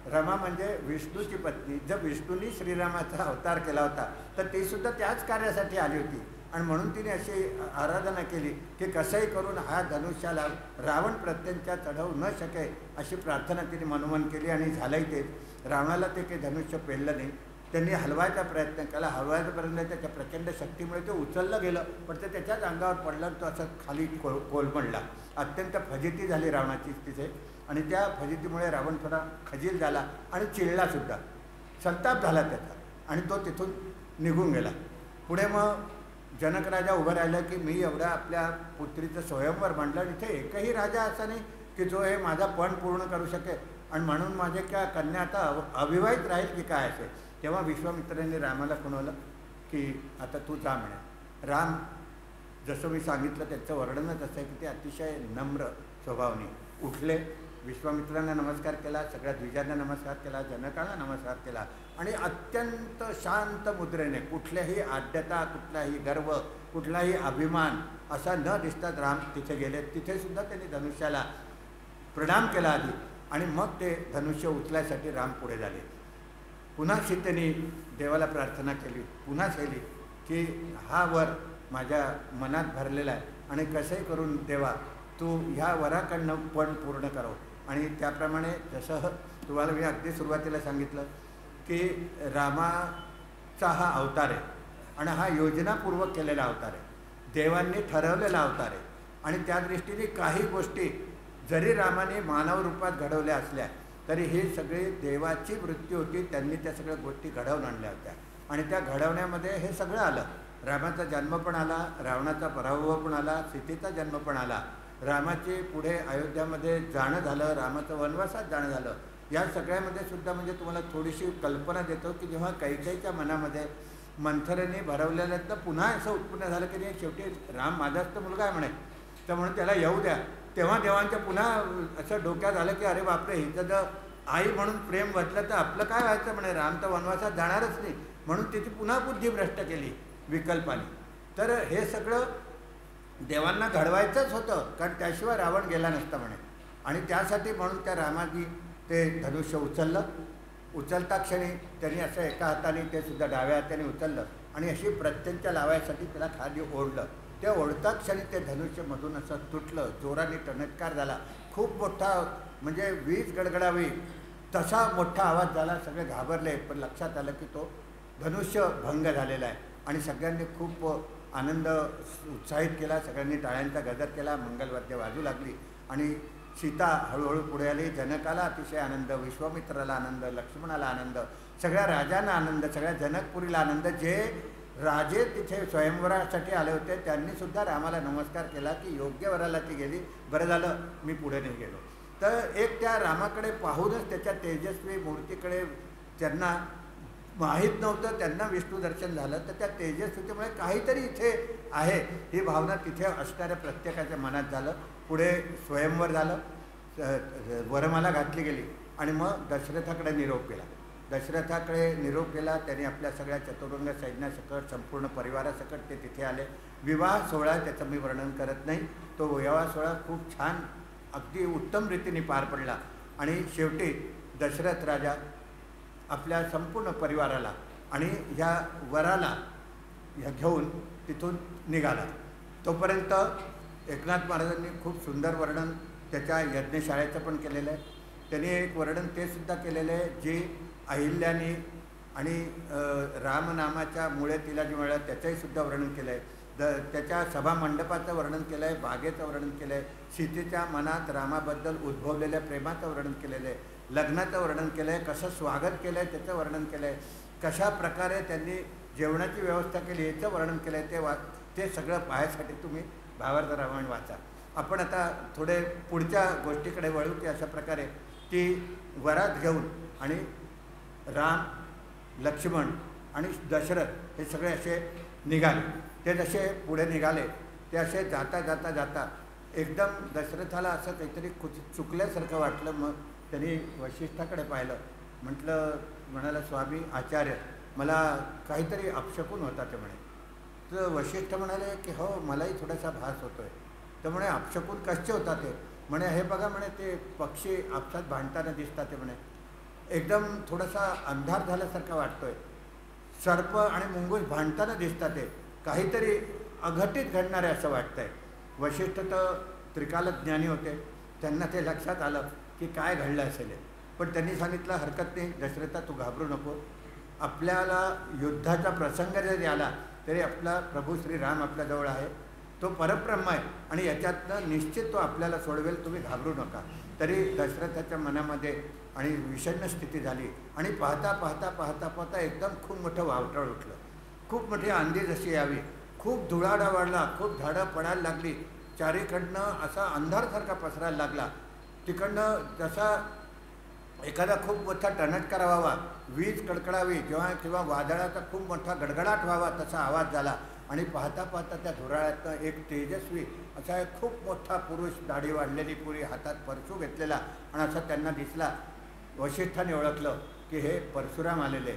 रमा म्हणजे विष्णूची पत्नी. जर विष्णूंनी श्रीरामाचा अवतार केला होता तर ती सुद्धा त्याच कार्यासाठी आली होती आणि म्हणून तिने अशी आराधना केली की कसंही करून हा धनुष्याला रावण प्रत्यंच्या चढवू न शके अशी प्रार्थना तिने मनोमन केली. आणि झालंही ते. रावणाला ते काही धनुष्य पेललं नाही. त्यांनी हलवायचा प्रयत्न केला, हलवायचा त्याच्या प्रचंड शक्तीमुळे ते उचललं गेलं, पण ते त्याच्याच अंगावर पडलं. तो असं खाली कोलमडला. अत्यंत फजिती झाली रावणाची तिथे आणि त्या फजितीमुळे रावण थोडा खजील झाला आणि चिडलासुद्धा, संताप झाला त्याचा आणि तो तिथून निघून गेला. पुढे मग जनकराजा उभं राहिलं की मी एवढ्या आपल्या पुत्रीचं स्वयंवर मांडलं आणि इथे एकही राजा असा नाही की जो हे माझा पण पूर्ण करू शकेल आणि म्हणून माझे क्या कन्या आता अविवाहित राहील की काय असेल. तेव्हा विश्वामित्रांनी रामाला खुणवलं की आता तू जा म्हणे. राम जसं मी सांगितलं त्याचं वर्णनच असं आहे की ते अतिशय नम्र स्वभावाने उठले, विश्वामित्रांना नमस्कार केला, सगळ्या द्विजांना नमस्कार केला, जनकाला नमस्कार केला आणि अत्यंत शांत मुद्रेने, कुठल्याही आड्यता, कुठलाही गर्व, कुठलाही अभिमान असा न दिसतात राम तिथे गेले. तिथेसुद्धा त्यांनी धनुष्याला प्रणाम केला आधी आणि मग ते धनुष्य उचलायसाठी राम पुढे झाले. पुन्हा सीतेने देवाला प्रार्थना केली, पुन्हा केली की हा वर माझ्या मनात भरलेला आहे आणि कसंही करून देवा तू ह्या वराकडनं पण पूर्ण करो. आणि त्याप्रमाणे जसं तुम्हाला मी अगदी सुरुवातीला सांगितलं की रामाचा हा अवतार आहे आणि हा योजनापूर्वक केलेला अवतार आहे, देवांनी ठरवलेला अवतार आहे. आणि त्या दृष्टीने काही गोष्टी जरी रामाने मानव रूपात घडवल्या असल्या तरी हे सगळे देवाची वृत्ती होती, त्यांनी त्या सगळ्या गोष्टी घडवून आणल्या होत्या. आणि त्या घडवण्यामध्ये हे सगळं आलं. रामाचा जन्म पण आला, रावणाचा पराभव पण आला, सीतेचा जन्म पण आला, रामाचे पुढे अयोध्यामध्ये जाणं झालं, रामाचं वनवासात जाणं झालं. या सगळ्यामध्ये सुद्धा म्हणजे तुम्हाला थोडीशी कल्पना देतो की जेव्हा कैकेयीच्या मनामध्ये मंथरेने भरवलेल्यातनं पुन्हा असं उत्पन्न झालं की नाही शेवटी राम माझाच तर मुलगा आहे म्हणे, तर म्हणून त्याला येऊ द्या, तेव्हा देवांच्या पुन्हा असं डोक्यात आलं की अरे बापरे हिचं जर आई म्हणून प्रेम बदलं तर आपलं काय व्हायचं म्हणे, राम तर वनवासात जाणारच नाही. म्हणून तिची पुन्हा बुद्धी भ्रष्ट केली विकल्पाने. तर हे सगळं देवांना घडवायचंच होतं, कारण त्याशिवाय रावण गेला नसता म्हणे. आणि त्यासाठी म्हणून त्या रामाजी ते धनुष्य उचलता क्षणी त्यांनी असं एका हाताने ते सुद्धा डाव्या हाताने उचललं आणि अशी प्रत्यंच्या लावायसाठी त्याला खाली ओढलं. ते ओढता क्षणी ते धनुष्यमधून असं तुटलं, जोराने टणत्कार झाला, खूप मोठा म्हणजे वीज गडगडावी तसा मोठा आवाज झाला. सगळे घाबरले, पण लक्षात आलं की तो धनुष्य भंग झालेला आहे. आणि सगळ्यांनी खूप आनंद उत्साहित केला, सगळ्यांनी टाळ्यांचा गजर केला, मंगलवाद्य वाजू लागली. आणि सीता हळूहळू पुढे आली. जनकाला अतिशय आनंद, विश्वामित्राला आनंद, लक्ष्मणाला आनंद, सगळ्या राजांना आनंद, सगळ्या जनकपुरीला आनंद. जे राजे तिथे स्वयंवरासाठी आले होते त्यांनी सुद्धा रामाला नमस्कार केला की योग्य वराला ती गेली, बरं झालं मी पुढे नाही गेलो. तर एक त्या रामाकडे पाहूनच त्याच्या तेजस्वी मूर्तीकडे त्यांना माहीत नव्हतं, त्यांना विष्णू दर्शन झालं. तर त्या तेजस्वीतेमुळे काहीतरी इथे आहे ही भावना तिथे असणाऱ्या प्रत्येकाच्या मनात झालं. पुढे स्वयंवर झालं, वरमाला घातली गेली आणि मग दशरथाकडे निरोप केला. दशरथाकडे निरोप केला, त्यांनी आपल्या सगळ्या चतुरंग सैन्यासकट संपूर्ण परिवारासकट ते तिथे आले. विवाह सोहळा त्याचं मी वर्णन करत नाही, तो विवाह सोहळा खूप छान अगदी उत्तम रीतीने पार पडला. आणि शेवटी दशरथ राजा आपल्या संपूर्ण परिवाराला आणि ह्या वराला घेऊन तिथून निघाला. तोपर्यंत एकनाथ महाराजांनी खूप सुंदर वर्णन त्याच्या यज्ञशाळेचं पण केलेलं आहे. त्यांनी एक वर्णन ते सुद्धा केलेलं आहे जे अहिल्याने आणि रामनामाच्या मुळे तिला जे मिळालं त्याचंही सुद्धा वर्णन केलं आहे. त्याच्या सभामंडपाचं वर्णन केलं आहे, बागेचं वर्णन केलं आहे, सीतेच्या मनात रामाबद्दल उद्भवलेल्या प्रेमाचं वर्णन केलेलं आहे, लग्नाचं वर्णन केलं आहे, कसं स्वागत केलं आहे त्याचं वर्णन केलं आहे, कशा प्रकारे त्यांनी जेवणाची व्यवस्था केली याचं वर्णन केलं आहे. ते सगळं पाहायसाठी तुम्ही भावार्थ रामायण वाचा. आपण आता थोडे पुढच्या गोष्टीकडे वळू की अशा प्रकारे ती वरात घेऊन आणि राम, लक्ष्मण आणि दशरथ हे सगळे असे निघाले. ते जसे पुढे निघाले ते असे जाता जाता जाता एकदम दशरथाला असं काहीतरी चुकल्यासारखं वाटलं. मग त्यांनी वशिष्ठाकडे पाहिलं, म्हणाला स्वामी आचार्य मला काहीतरी अपशकून होता ते म्हणे. तर वशिष्ठ म्हणाले की हो मलाही थोडासा भास होतोय. तर म्हणे अपशकून कसे होता ते म्हणे हे बघा म्हणे ते पक्षी आपसात भांडताना दिसतात ते म्हणे, एकदम थोडासा अंधार झाल्यासारखा वाटतोय, सर्प आणि मुंगूस भांडताना दिसतात, ते काहीतरी अघटित घडणारे असं वाटतंय. वशिष्ठ तर त्रिकालज्ञानी होते, त्यांना ते लक्षात आलं की काय घडलं असेल. पण त्यांनी सांगितलं हरकत नाही दशरथा तू घाबरू नको, आपल्याला युद्धाचा प्रसंग जरी आला तरी आपला प्रभू श्रीराम आपल्याजवळ आहे, तो परब्रह्म आहे आणि याच्यातनं निश्चित तो आपल्याला सोडवेल, तुम्ही घाबरू नका. तरी दशरथाच्या मनामध्ये आणि विषण्ण स्थिती झाली आणि पाहता पाहता पाहता पाहता एकदम खूप मोठं वावटळ उठलं, खूप मोठी आंधी जशी यावी, खूप धुळाडा वाढला, खूप झाडं पडायला लागली, चारीकडनं असा अंधारसारखा पसरायला लागला. तिकडनं जसा एखादा खूप मोठा टणटकार व्हावा, वीज कडकडावी किंवा वादळाचा खूप मोठा गडगडाट व्हावा तसा आवाज झाला. आणि पाहता पाहता त्या धुराळ्यातनं एक तेजस्वी असा एक खूप मोठा पुरुष, दाढी वाढलेली पुरी, हातात परशू घेतलेला आणि असा त्यांना दिसला. वशिष्ठाने ओळखलं की हे परशुराम आलेले.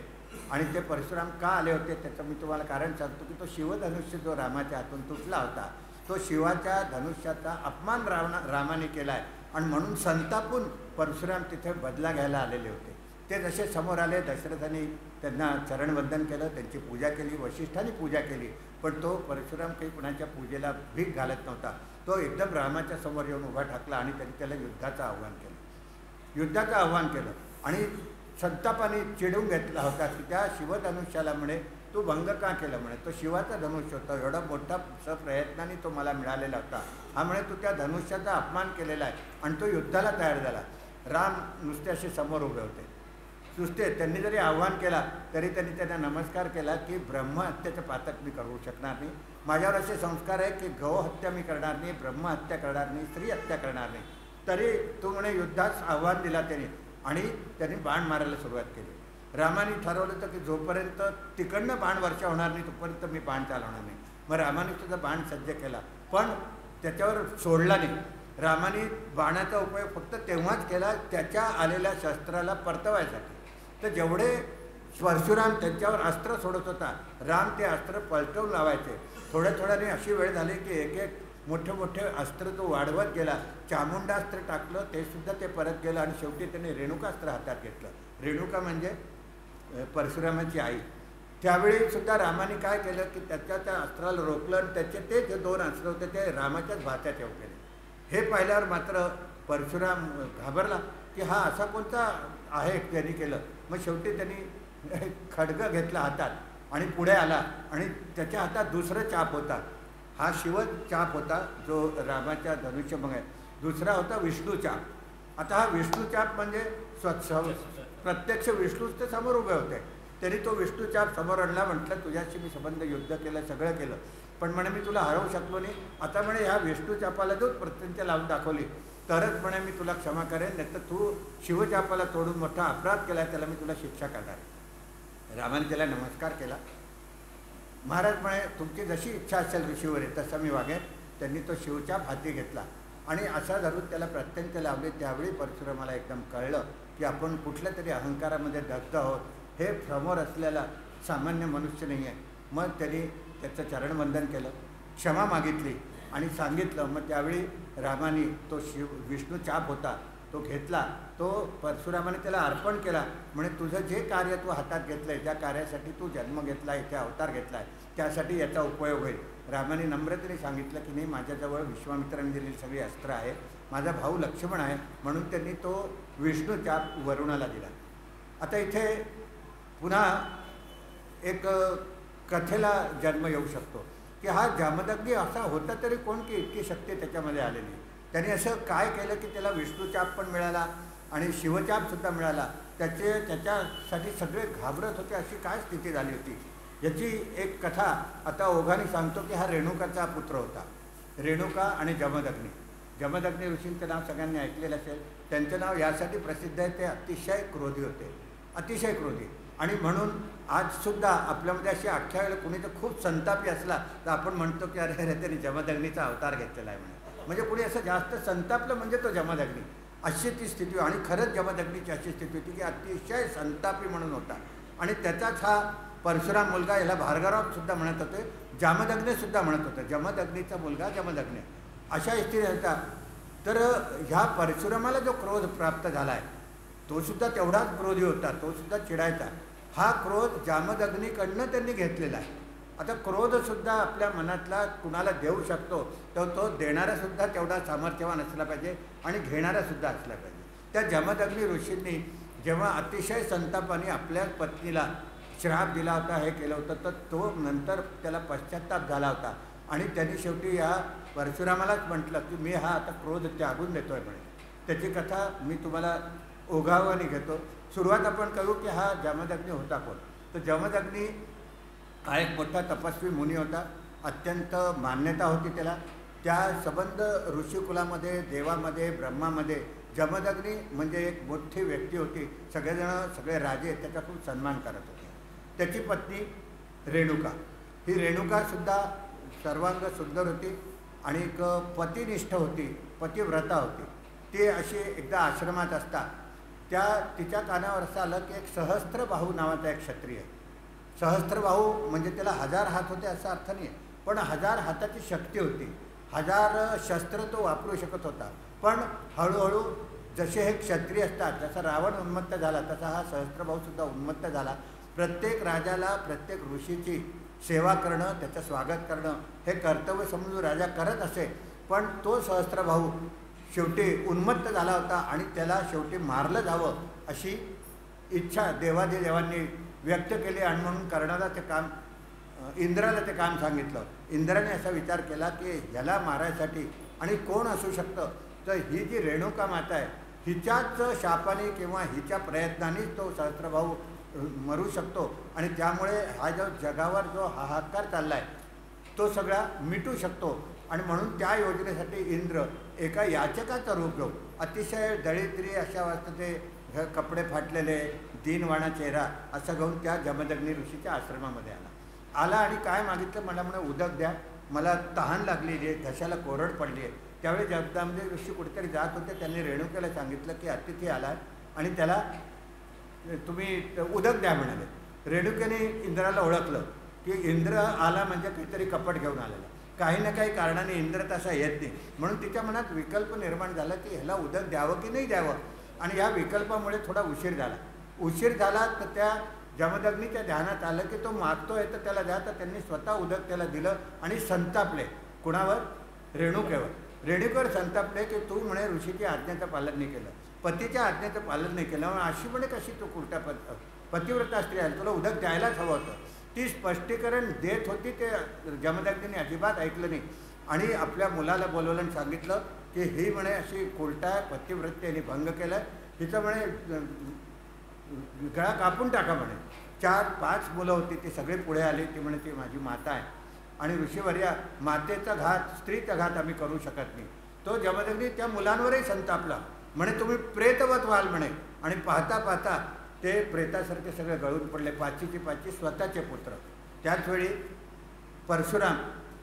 आणि ते परशुराम का आले होते त्याचं मी तुम्हाला कारण सांगतो की तो शिवधनुष्य जो रामाच्या हातून तुटला होता तो शिवाच्या धनुष्याचा अपमान रामाने केला आहे आणि म्हणून संतापून परशुराम तिथे बदला घ्यायला आलेले होते. ते जसे समोर आले दशरथाने त्यांना चरणवंदन केलं, त्यांची पूजा केली, वशिष्ठांनी पूजा केली. पण तो परशुराम काही कुणाच्या पूजेला भीक घालत नव्हता. तो एकदम रामाच्या समोर येऊन उभा ठाकला आणि त्यांनी त्याला युद्धाचं आव्हान केलं आणि संतापाने चिडून घेतला होता की त्या शिवधनुष्याला म्हणे तू भंग का केलं म्हणे. तो शिवाचा धनुष्य होता, एवढा मोठा प्रयत्नाने तो मला मिळालेला होता. हा म्हणे तू त्या धनुष्याचा अपमान केलेला आहे आणि तो युद्धाला तयार झाला. राम नुसते असे समोर उभे होते, नुसते. त्यांनी जरी आव्हान केला तरी त्यांनी त्यांना नमस्कार केला की ब्रह्महत्याचं पातक मी करू शकणार नाही. माझ्यावर असे संस्कार आहे की गौहत्या मी करणार नाही, ब्रह्महत्या करणार नाही, स्त्री हत्या करणार नाही. तरी तू म्हणे युद्धास आव्हान दिला त्याने आणि त्यांनी बाण मारायला सुरुवात केली. रामाने ठरवलं होतं की जोपर्यंत तिकडनं बाण वर्षा होणार नाही तोपर्यंत मी बाण चालवणार नाही. मग रामाने सुद्धा बाण सज्ज केला पण त्याच्यावर सोडला नाही. रामाने बाणाचा उपयोग फक्त तेव्हाच केला त्याच्या आलेल्या शस्त्राला परतवायसाठी. तर जेवढे परशुराम त्यांच्यावर अस्त्र सोडत होता, राम ते अस्त्र पलटवून लावायचे. थोड्याने अशी वेळ झाली की एक एक मोठे अस्त्र तो वाढवत गेला. चामुंडास्त्र टाकलं, ते सुद्धा ते परत गेलं आणि शेवटी त्याने रेणुकास्त्र हातात घेतलं. रेणुका म्हणजे परशुरामाची आई. त्यावेळी सुद्धा रामाने काय केलं की त्या अस्त्राला रोखलं आणि त्याचे ते जे 2 अस्त्र होते ते रामाच्याच भात्यात येऊ केले. हे पाहिल्यावर मात्र परशुराम घाबरला की हा असा कोणता आहे त्यांनी केलं. मग शेवटी त्यांनी खड्ग घेतला हातात आणि पुढे आला आणि त्याच्या हातात दुसरं चाप होता. हा शिवचाप होता जो रामाच्या धनुष्यभंग आहे. दुसरा होता विष्णूचाप. आता हा विष्णूचाप म्हणजे प्रत्यक्ष विष्णूच ते समोर उभे होते. तरी तो विष्णूचाप समोर आणला. म्हटलं तुझ्याशी मी संबंध युद्ध केलं, सगळं केलं, पण म्हणे मी तुला हरवू शकलो नाही. आता म्हणे ह्या विष्णूचापाला जो प्रत्यंच्या लावून दाखवली तरच म्हणे मी तुला क्षमा करेन, नाही तर तू शिवचापाला तोडून मोठा अपराध केला, त्याला मी तुला शिक्षा करणार. रामाने त्याला नमस्कार केला. महाराज म्हणे तुमची जशी इच्छा असेल ऋषीवर तसं मी वागेन. त्यांनी तो शिवचाप हाती घेतला आणि असा धरून त्याला प्रत्यंत लावले. त्यावेळी परशुरामाला एकदम कळलं की आपण कुठल्या तरी अहंकारामध्ये दग्ध आहोत, हे समोर असलेला सामान्य मनुष्य नाही आहे. मग त्यांनी त्याचं चरणवंदन केलं, क्षमा मागितली आणि सांगितलं. मग त्यावेळी रामाने तो विष्णू चाप होता तो घेतला, तो परशुरामाने त्याला अर्पण केला. म्हणे तुझं जे कार्य तू हातात घेतलं आहे, त्या कार्यासाठी तू जन्म घेतला आहे, त्या अवतार घेतला आहे, त्यासाठी याचा उपयोग होईल. रामाने नम्रतेने सांगितलं की नाही, माझ्याजवळ विश्वामित्राने दिलेली सगळी अस्त्र आहे, माझा भाऊ लक्ष्मण आहे, म्हणून त्यांनी तो विष्णू चाप वरुणाला दिला. आता इथे पुन्हा एक कथेला जन्म येऊ शकतो की हा जामदग्नी असा होता तरी कोण की इतकी शक्ती त्याच्यामध्ये आलेली. त्याने असं काय केलं की त्याला विष्णूचाप पण मिळाला आणि शिवचापसुद्धा मिळाला. त्याच्यासाठी सगळे घाबरत होते. अशी काय स्थिती झाली होती याची एक कथा आता ओघाने सांगतो की हा रेणुकाचा पुत्र होता. रेणुका आणि जमदग्नी. जमदग्नी ऋषींचं नाव सगळ्यांनी ऐकलेलं असेल. त्यांचं नाव यासाठी प्रसिद्ध आहे, ते अतिशय क्रोधी होते, अतिशय क्रोधी. आणि म्हणून आजसुद्धा आपल्यामध्ये अशी आख्या वेळेला कुणी तर खूप संतापी असला तर आपण म्हणतो की अरे त्यांनी जमदग्नीचा अवतार घेतलेला आहे म्हणे. म्हणजे कुणी असं जास्त संतापलं म्हणजे तो जमदग्नी, अशी ती स्थिती. आणि खरंच जमदग्नीची अशी स्थिती होती की अतिशय संतापी म्हणून होता. आणि त्याचाच हा परशुराम मुलगा, याला भार्गवरावसुद्धा म्हणत होते, जामदग्नीसुद्धा म्हणत होते. जमदग्नीचा मुलगा जमदग्नी अशा स्थिती होता. तर ह्या परशुरामाला जो क्रोध प्राप्त झाला आहे तो सुद्धा तेवढाच क्रोधी होता, तो सुद्धा चिडायचा. हा क्रोध जामदग्नीकडनं त्यांनी घेतलेला आहे. आता क्रोधसुद्धा आपल्या मनातला कुणाला देऊ शकतो, तर तो देणारासुद्धा तेवढा सामर्थ्यवान असला पाहिजे आणि घेणारासुद्धा असला पाहिजे. त्या जमदग्नी ऋषींनी जेव्हा अतिशय संतापाने आपल्या पत्नीला श्राप दिला होता, हे केलं होतं, तर तो नंतर त्याला पश्चात्ताप झाला होता आणि त्यांनी शेवटी या परशुरामालाच म्हटलं की मी हा आता क्रोध त्यागून देतोय म्हणे. त्याची कथा मी तुम्हाला ओघावाने घेतो. सुरुवात आपण करू की हा जमदग्नी होता कोण. तर जमदग्नी हा एक मोठा तपस्वी मुनी होता. अत्यंत मान्यता होती त्याला. त्या संबंध ऋषिकुलामध्ये, देवामध्ये, ब्रह्मामध्ये जमदग्नी म्हणजे एक मोठी व्यक्ती होती. सगळे राजे त्याचा खूप सन्मान करत होते. त्याची पत्नी रेणुका, ही रेणुकासुद्धा सर्वांग सुंदर होती आणि एक पतिनिष्ठ होती, पतिव्रता होती. ती अशी एकदा आश्रमात असता तिच्या कानावर असं आलं की एक सहस्त्रबाहू नावाचा एक क्षत्रिय. सहस्त्रबाहू म्हणजे त्याला 1000 हात होते असा अर्थ नाही, पण 1000 हाताची शक्ती होती. 1000 शस्त्र तो वापरू शकत होता. पण हळूहळू जसे हे क्षत्रिय असतात, जसा रावण उन्मत्त झाला तसा हा सहस्त्रबाहूसुद्धा उन्मत्त झाला प्रत्येक राजाला प्रत्येक ऋषीची सेवा करणं, त्याचं स्वागत करणं हे कर्तव्य समजून राजा करत असे. पण तो सहस्त्रभाऊ शेवटी उन्मत्त झाला होता आणि त्याला शेवटी मारलं जावं अशी इच्छा देवादिदेवांनी व्यक्त केली. आणि म्हणून कर्णाला ते काम, इंद्राला ते काम सांगितलं. इंद्राने असा विचार केला की ह्याला मारायसाठी आणि कोण असू शकतं, तर ही जी रेणुका माता आहे हिच्याच शापाने किंवा हिच्या प्रयत्नानेच तो सहस्त्रभाऊ मरू शकतो आणि त्यामुळे हा जो जगावर जो हाहाकार चालला आहे तो सगळा मिटू शकतो. आणि म्हणून त्या योजनेसाठी इंद्र एका याचकाचं रूप घेऊन अतिशय दळिद्री अशा अवस्थेत कपडे फाटलेले, दीनवाणा चेहरा असं घेऊन त्या जमदग्नी ऋषीच्या आश्रमामध्ये आला आणि काय मागितलं, मला म्हणे उदक द्या, मला तहान लागलेली आहे, घशाला कोरड पडली आहे. त्यावेळी जमदग्नी ऋषी कुठेतरी जात होते. त्यांनी रेणुकेला सांगितलं की अतिथी आला आणि त्याला तुम्ही उदक द्या म्हणाले. रेणुकेने इंद्राला ओळखलं की इंद्र आला म्हणजे काहीतरी कपट घेऊन आलेला, काही ना काही कारणाने इंद्र तसा येत नाही. म्हणून तिच्या मनात विकल्प निर्माण झाला की ह्याला उदक द्यावं की नाही द्यावं. आणि या विकल्पामुळे थोडा उशीर झाला तर त्या जमदग्नीच्या ध्यानात आलं की तो मागतोय तर त्याला द्या. तर त्यांनी स्वतः उदक त्याला दिलं आणि संतापले. कुणावर? रेणुकेवर संतापले की तू म्हणे ऋषीची आज्ञेचं पालन नाही केलं, पतीच्या आज्ञेचं पालन नाही केलं, अशी म्हणे कशी तू कुर्ता पतिव्रता स्त्री आहे, तुला उदक द्यायलाच हवं होतं. ती स्पष्टीकरण देत होती, ते जमदग्नीने अजिबात ऐकलं नाही आणि आपल्या मुलाला बोलवलं आणि सांगितलं की ही म्हणे अशी कोर्टा पतिव्रतेने भंग केलं, हिचं म्हणे गळा कापून टाका म्हणे. 4-5 मुलं होती, ती सगळी पुढे आली. ती म्हणे ती माझी माता आहे आणि ऋषीवर्या मातेचा घात, स्त्रीचा घात आम्ही करू शकत नाही. तो जमदग्नी त्या मुलांवरही संतापला, म्हणे तुम्ही प्रेतवत व्हाल म्हणे. आणि पाहता पाहता ते प्रेतासारखे सगळे गळून पडले, 5ची 5 स्वतःचे पुत्र. त्याचवेळी परशुराम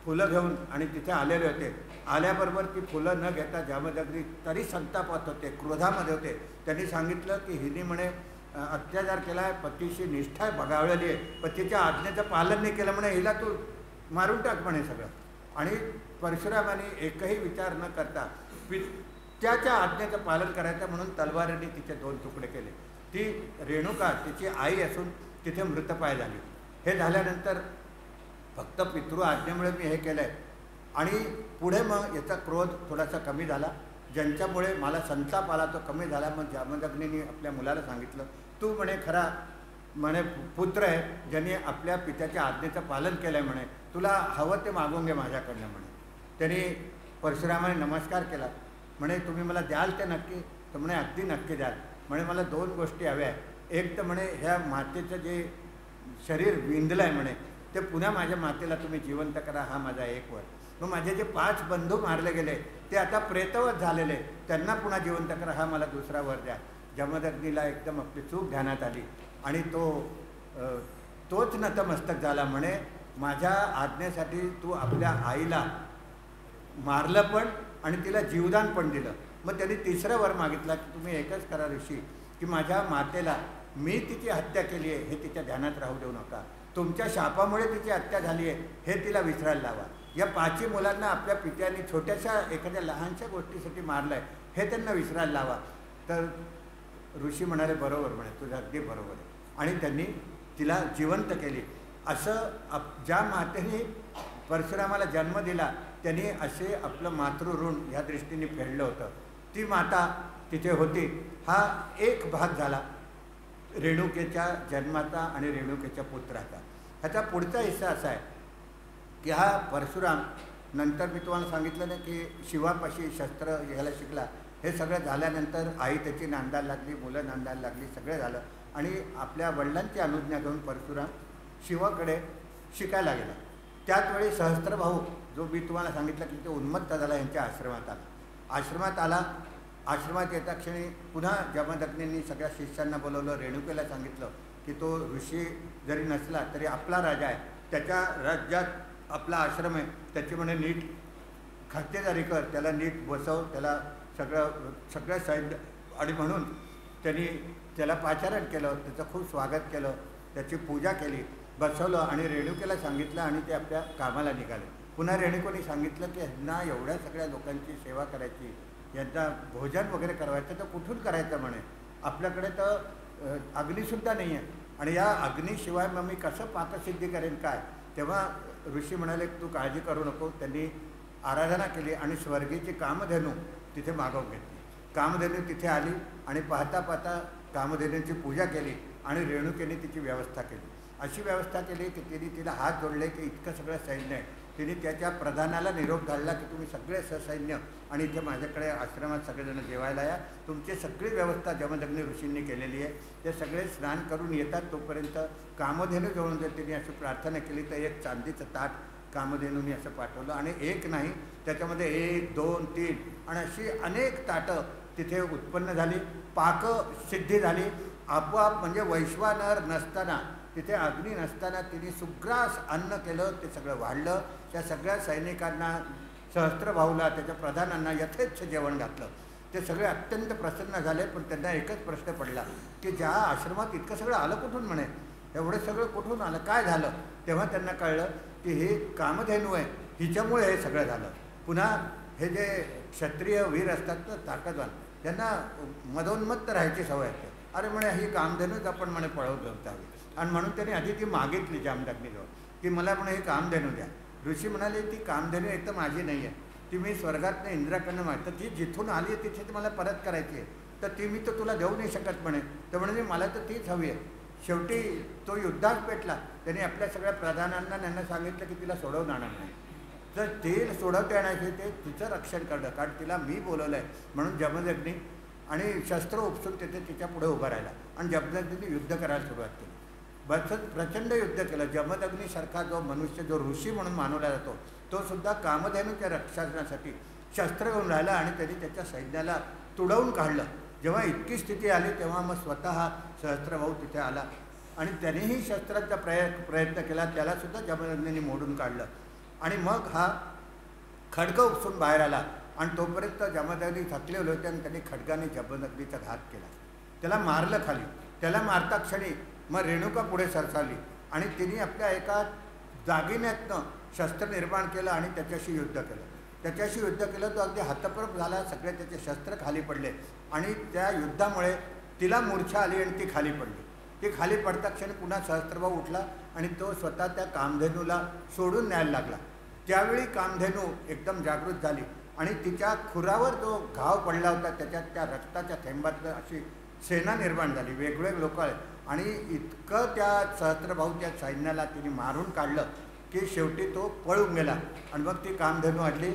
फुलं घेऊन आणि तिथे आलेले होते. आल्याबरोबर ती फुलं न घेता जमदग्नी तरी संतापात होते, क्रोधामध्ये होते. त्यांनी सांगितलं की हिने म्हणे अत्याचार केला आहे, पतीशी निष्ठा बगावलेली आहे, पतीच्या आज्ञेचं पालन नाही केलं म्हणे, हिला तू मारून टाक म्हणे सगळं. आणि परशुरामाने एकही विचार न करता त्याच्या आज्ञेचं पालन करायचं म्हणून तलवारीने तिचे 2 तुकडे केले. ती रेणुका तिची आई असून तिथे मृतपाय झाली. हे झाल्यानंतर फक्त पितृ आज्ञेमुळे मी हे केलं आहे. आणि पुढे मग याचा क्रोध थोडासा कमी झाला, ज्यांच्यामुळे मला संताप आला तो कमी झाला. मग जमदग्नीने आपल्या मुलाला सांगितलं, तू म्हणे खरा म्हणे पुत्र आहे, ज्याने आपल्या पित्याच्या आज्ञेचं पालन केलं आहे म्हणे, तुला हवं ते मागून घे माझ्याकडनं म्हणे. त्यांनी परशुरामाने नमस्कार केला. म्हणे तुम्ही मला द्याल ते नक्की? तर म्हणे अगदी नक्की द्याल. म्हणे मला 2 गोष्टी हव्या आहे. एक तर म्हणे ह्या मातेचं जे शरीर विंदलं आहे म्हणे ते पुन्हा माझ्या मातेला तुम्ही जिवंत करा, हा माझा एक वर. मग माझे जे 5 बंधू मारले गेले ते आता प्रेतवत झालेले, त्यांना पुन्हा जिवंत करा, हा मला दुसरा वर द्या. जमदग्नीला एकदम आपली चूक ध्यानात आली आणि तोच नतमस्तक झाला. म्हणे माझ्या आज्ञेसाठी तू आपल्या आईला मारलं पण आणि तिला जीवदान पण दिलं. मग त्यांनी 3रं वर मागितला की तुम्ही एकच करा ऋषी, की माझ्या मातेला मी तिची हत्या केली आहे हे तिच्या ध्यानात राहू देऊ नका, तुमच्या शापामुळे तिची हत्या झाली आहे हे तिला विसरायला लावा. या 5 मुलांना आपल्या पित्याने छोट्याशा एखाद्या लहानशा गोष्टीसाठी मारलं आहे हे त्यांना विसरायला लावा. तर ऋषी म्हणाले बरोबर म्हणे, तुझं अगदी बरोबर आहे. आणि त्यांनी तिला जिवंत केली. असं ज्या मातेने परशुरामाला जन्म दिला त्यांनी असे आपलं मातृऋण ह्या दृष्टीने फेडलं होतं. ती माता तिथे होती. हा एक भाग झाला रेणुकेच्या जन्माचा आणि रेणुकेच्या पुत्राचा. ह्याचा पुढचा हिस्सा असा आहे की हा परशुराम नंतर मी तुम्हाला सांगितलं ना की शिवापाशी शस्त्र घ्यायला शिकला. हे सगळं झाल्यानंतर आई त्याची नांदायला लागली, मुलं नांदायला लागली, सगळं झालं आणि आपल्या वडिलांची अनुज्ञा घेऊन परशुराम शिवाकडे शिकायला गेला. त्याच वेळी सहस्त्रभाऊ जो मी तुम्हाला सांगितलं की ते उन्मत्त झाला यांच्या आश्रमात आला. आश्रमात येता क्षणी पुन्हा जमदग्नींनी सगळ्या शिष्यांना बोलवलं, रेणुकेला सांगितलं की तो ऋषी जरी नसला तरी आपला राजा आहे, त्याच्या राज्यात आपला आश्रम आहे, त्याची म्हणे नीट खातेदारी कर, त्याला नीट बसव, त्याला सगळं सैन्य. आणि म्हणून त्यांनी त्याला पाचारण केलं, त्याचं खूप स्वागत केलं, त्याची पूजा केली, बसवलं आणि रेणुकेला सांगितलं आणि ते आपल्या कामाला निघाले. पुन्हा रेणुकेने सांगितलं की ह्यांना एवढ्या सगळ्या लोकांची सेवा करायची, यांना भोजन वगैरे करायचं तर कुठून करायचं म्हणे, आपल्याकडे तर अग्नीसुद्धा नाही आहे आणि या अग्नीशिवाय मग मी कसं पाकसिद्धी करेन काय. तेव्हा ऋषी म्हणाले तू काळजी करू नको. त्यांनी आराधना केली आणि स्वर्गीची कामधेनू तिथे मागवून घेतली. कामधेनू तिथे आली आणि पाहता पाहता कामधेनूची पूजा केली आणि रेणुकेने तिची व्यवस्था केली. अशी व्यवस्था केली की तिने तिला हात जोडले की इतकं सगळं सैन्य आहे. तिने त्याच्या प्रधानाला निरोप धाडला की तुम्ही सगळे ससैन्य आणि इथे माझ्याकडे आश्रमात सगळेजण जेवायला या. तुमची सगळी व्यवस्था जमदग्नी ऋषींनी केलेली आहे. ते सगळे स्नान करून येतात तोपर्यंत कामधेनू जवळून जर तिने अशी प्रार्थना केली तर एक चांदीचं ताट कामधेनूंनी असं पाठवलं आणि एक नाही त्याच्यामध्ये 1, 2, 3 आणि अशी अनेक ताटं तिथे उत्पन्न झाली. पाकसिद्धी झाली आपोआप. म्हणजे वैश्वानर नसताना तिथे अग्नी नसताना तिने सुग्रास अन्न केलं. ते सगळं वाढलं. त्या सगळ्या सैनिकांना सहस्त्रभाऊला त्याच्या प्रधानांना यथेच्छ जेवण घातलं. ते सगळे अत्यंत प्रसन्न झाले. पण त्यांना एकच प्रश्न पडला की ज्या आश्रमात इतकं सगळं आलं कुठून म्हणे. एवढं सगळं कुठून आलं काय झालं. तेव्हा त्यांना कळलं की हे कामधेनू आहे हिच्यामुळे हे सगळं झालं. पुन्हा हे जे क्षत्रिय वीर असतात ना ताकदवान त्यांना मदोन्मत्त राहायची सवय असते. अरे म्हणे ही कामधेनूच आपण म्हणे पळवून जावी. आणि म्हणून त्यांनी आधी ती मागितली जमदग्नीजवळ की मला म्हणे हे कामधेनू द्या. ऋषी म्हणाले ती कामधेनू एक तर माझी नाही आहे. ती मी स्वर्गातनं इंद्राकडनं मागतो. ती जिथून आली आहे तिथे मला परत करायची आहे. तर ती मी तर तुला देऊ नाही शकत म्हणे. तर म्हणजे मला तर तीच हवी आहे. शेवटी तो युद्धात पेटला. त्यांनी आपल्या सगळ्या प्रधानांना त्यांना सांगितलं की तिला सोडवून आणणार नाही. तर ते सोडवता येण्याचे ते तिचं रक्षण करणं. कारण तिला मी बोलवलं आहे म्हणून जमदग्नी आणि शस्त्र उपसून तिथे तिच्या पुढे उभं राहिला आणि जमदग्नीने युद्ध करायला सुरुवात केली. प्रचंड युद्ध केलं. जमदग्नीसारखा जो मनुष्य जो ऋषी म्हणून मानवला जातो तो सुद्धा कामधेनूच्या रक्षणासाठी शस्त्र घेऊन राहिला आणि त्यांनी त्याच्या सैन्याला तुडवून काढलं. जेव्हा इतकी स्थिती आली तेव्हा मग स्वतः सहस्त्रभाऊ तिथे आला आणि त्यानेही शस्त्राचा प्रयत्न केला. त्यालासुद्धा जमदग्नीने मोडून काढलं आणि मग हा खड्ग उपसून बाहेर आला आणि तोपर्यंत जमदग्नी थकलेले होते आणि त्यांनी खड्गाने जमदग्नीचा घात केला. त्याला मारलं खाली. त्याला मारता क्षणी मग रेणुका पुढे सरसावली आणि तिने आपल्या एका दागिन्यातनं शस्त्र निर्माण केलं आणि त्याच्याशी युद्ध केलं. त्याच्याशी युद्ध केलं तो अगदी हतप्रभ झाला. सगळे त्याचे शस्त्र खाली पडले आणि त्या युद्धामुळे तिला मूर्छा आली आणि ती खाली पडली. ती खाली पडता क्षणी पुन्हा सहस्त्रभाऊ उठला आणि तो स्वतः त्या कामधेनूला सोडून न्यायला लागला. त्यावेळी कामधेनू एकदम जागृत झाली आणि तिच्या खुरावर जो घाव पडला होता त्याच्यात त्या रक्ताच्या थेंबातनं अशी सेना निर्माण झाली. वेगवेगळे लोक आले आणि इतकं त्या सहस्त्रभाऊच्या सैन्याला तिने मारून काढलं की शेवटी तो पळून गेला आणि मग ती कामधेनू आडली.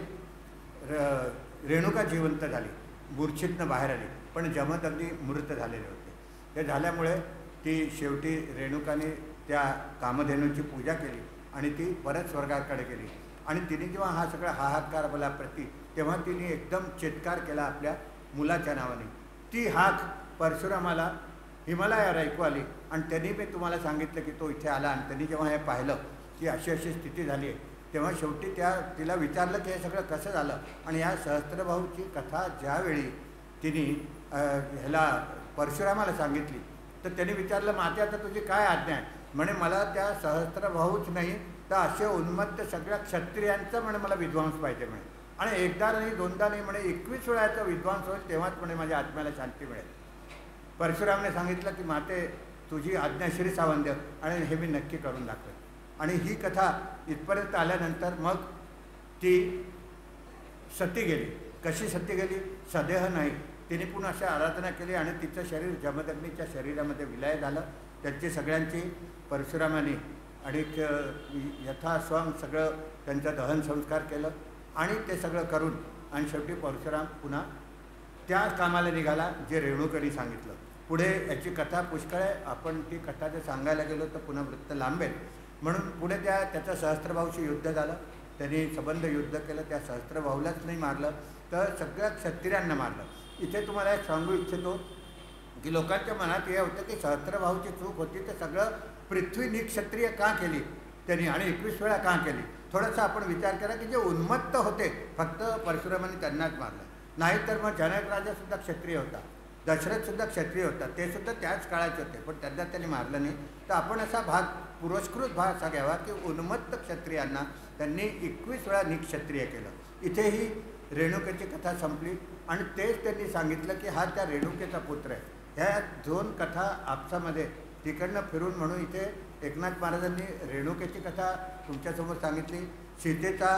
रेणुका जिवंत झाली. मूर्छितनं बाहेर आली पण जमदग्नी मृत झालेले होते. ते झाल्यामुळे ती शेवटी रेणुकाने त्या कामधेनूची पूजा केली आणि ती परत स्वर्गाकडे गेली. आणि तिने जेव्हा हा सगळा हाहाकार बोला प्रती तेव्हा तिने एकदम चित्कार केला आपल्या मुलाच्या नावाने. ती हाक परशुरामाला हिमालयावर ऐकू आली आणि त्यांनी मी तुम्हाला सांगितलं की तो इथे आला आणि त्यांनी जेव्हा हे पाहिलं की अशी अशी स्थिती झाली आहे तेव्हा शेवटी तिला विचारलं की हे सगळं कसं झालं. आणि या सहस्त्रभाऊची कथा ज्यावेळी तिने ह्याला परशुरामाला सांगितली तर त्यांनी विचारलं माते आता तुझी काय आज्ञा आहे. म्हणे मला त्या सहस्त्रभाऊच नाही तर असे उन्मत्त सगळ्या क्षत्रियांचं म्हणे मला विद्वांस पाहिजे म्हणे. आणि एकदा नाही दोनदा नाही म्हणे 21 वेळाचा विद्वांस होईल तेव्हाच म्हणे माझ्या आत्म्याला शांती मिळेल. परशुरामने सांगितलं की माते तुझी आज्ञा शिरसावंद्य आणि हे मी नक्की करून दाखवेन. आणि ही कथा इथपर्यंत आल्यानंतर मग ती सती गेली. कशी सती गेली. सदेह नाही. तिने पुन्हा अशा आराधना केली आणि तिचं शरीर जमदग्नीच्या शरीरामध्ये विलय झालं. त्यांची सगळ्यांची परशुरामाने आणि यथास्वंग सगळं त्यांचा दहन संस्कार केलं आणि ते सगळं करून आणि शेवटी परशुराम पुन्हा त्या कामाला निघाला जे रेणुकांनी सांगितलं. पुढे याची कथा पुष्कळ आहे. आपण ती कथा जर सांगायला गेलो तर पुन्हा वृत्त लांबेल. म्हणून पुढे त्याचं सहस्त्रभाऊशी युद्ध झालं. त्यांनी सबंध युद्ध केलं. त्या सहस्त्रभाऊलाच नाही मारलं तर सगळ्या क्षत्रियांना मारलं. इथे तुम्हाला एक सांगू इच्छितो की लोकांच्या मनात हे होतं की सहस्त्रभाऊची चूक होती तर सगळं पृथ्वी निक्षत्रिय का केली त्यांनी आणि 21 वेळा का केली. थोडासा आपण विचार करा की जे उन्मत्त होते फक्त परशुरामाने त्यांनाच मारलं. नाहीतर मग जनक राजासुद्धा क्षत्रिय होता. दशरथसुद्धा क्षत्रिय होता. ते सुद्धा त्याच काळाचे होते पण त्यांना त्यांनी मारलं नाही. तर आपण असा भाग पुरस्कृत भाग असा घ्यावा की उन्मत्त क्षत्रियांना त्यांनी 21 वेळा निक्षत्रिय केलं. इथेही रेणुकेची कथा संपली आणि तेच त्यांनी सांगितलं की हा त्या रेणुकेचा पुत्र आहे. ह्या दोन कथा आपसामध्ये तिकडनं फिरून म्हणून इथे एकनाथ महाराजांनी रेणुकेची कथा तुमच्यासमोर सांगितली, सीतेचा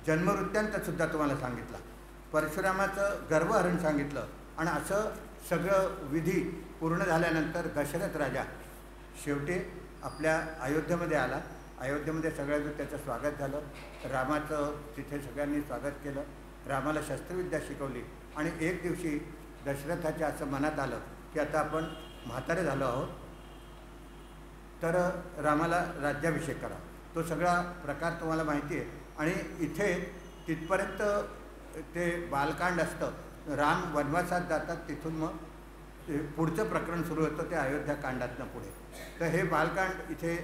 जन्मवृत्तांतसुद्धा तुम्हाला सांगितला, परशुरामाचं गर्भहरण सांगितलं. आणि असं सगळं विधी पूर्ण झाल्यानंतर दशरथ राजा शेवटी आपल्या अयोध्येमध्ये आला. अयोध्येमध्ये सगळ्यांचं त्याचं स्वागत झालं. रामाचं तिथे सगळ्यांनी स्वागत केलं. रामाला शस्त्रविद्या शिकवली. आणि एक दिवशी दशरथाच्या असं मनात आलं की आता आपण म्हातारे झालो आहोत, तर रामाला राज्याभिषेक करा. तो सगळा प्रकार तुम्हाला माहिती आहे. आणि इथे तिथपर्यंत ते बालकांड असतं. राम वनवासात जातात, तिथून मग पुढचं प्रकरण सुरू होतं ते अयोध्याकांडातनं पुढे. तर हे बालकांड इथे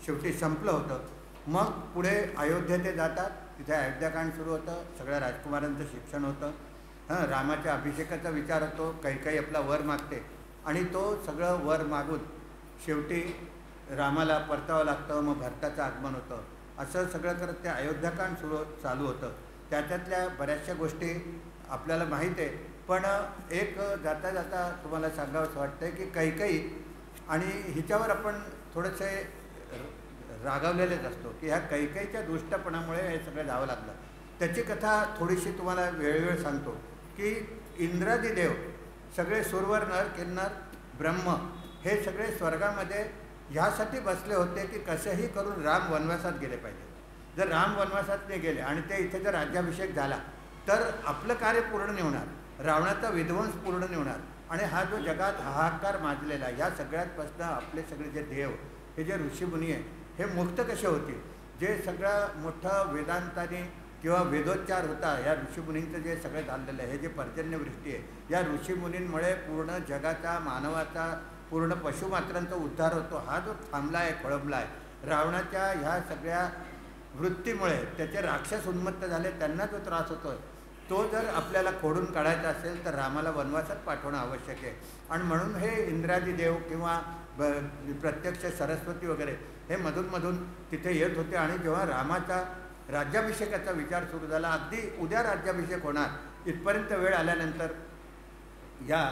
शेवटी संपलं होतं. मग पुढे अयोध्ये ते जातात, तिथे अयोध्याकांड सुरू होतं. सगळ्या राजकुमारांचं शिक्षण होतं. रामाच्या अभिषेकाचा विचार होतो. काही आपला वर मागते आणि तो सगळं वर मागून शेवटी रामाला परतावं लागतं. मग भरताचं आगमन होतं. असं सगळं करत ते अयोध्याकांड चालू होतं. त्याच्यातल्या बऱ्याचशा गोष्टी आपल्याला माहीत आहे. पण एक जाता जाता तुम्हाला सांगावंसं वाटतं की काही आणि हिच्यावर आपण थोडेसे रागावलेलेच असतो की ह्या कैकेयीच्या दुष्टपणामुळे हे सगळं जावं लागलं. त्याची कथा थोडीशी तुम्हाला वेळोवेळ सांगतो की इंद्रादी देव सगळे सुरवर, नर, किन्नर, ब्रह्म हे सगळे स्वर्गामध्ये ह्यासाठी बसले होते की कसंही करून राम वनवासात गेले पाहिजे. जर राम वनवासात नाही गेले आणि ते इथे जर राज्याभिषेक झाला तर आपलं कार्य पूर्ण नाही होणार, रावणाचा विध्वंस पूर्ण नाही होणार. आणि हा जो जगात हाहाकार माजलेला ह्या सगळ्यातपासून आपले सगळे जे देव, हे जे ऋषीमुनी आहे, हे मुक्त कसे होतील. जे सगळं मोठं वेदांताने किंवा वेदोच्चार होता या ऋषीमुनींचं जे सगळं झालेलं आहे, हे जे पर्जन्यवृष्टी आहे, या ऋषीमुनींमुळे पूर्ण जगाचा, मानवाचा, पूर्ण पशुमात्रांचा उद्धार होतो. हा जो थांबला आहे, खोळंबला आहे रावणाच्या ह्या सगळ्या वृत्तीमुळे, त्याचे राक्षस उन्मत्त झाले, त्यांना जो त्रास होतो तो जर आपल्याला खोडून काढायचा असेल तर रामाला वनवासात पाठवणं आवश्यक आहे. आणि म्हणून हे इंद्रादी देव किंवा प्रत्यक्ष सरस्वती वगैरे हे मधून तिथे येत होते. आणि जेव्हा रामाचा राज्याभिषेकाचा विचार सुरू झाला, अगदी उद्या राज्याभिषेक होणार इथपर्यंत वेळ आल्यानंतर या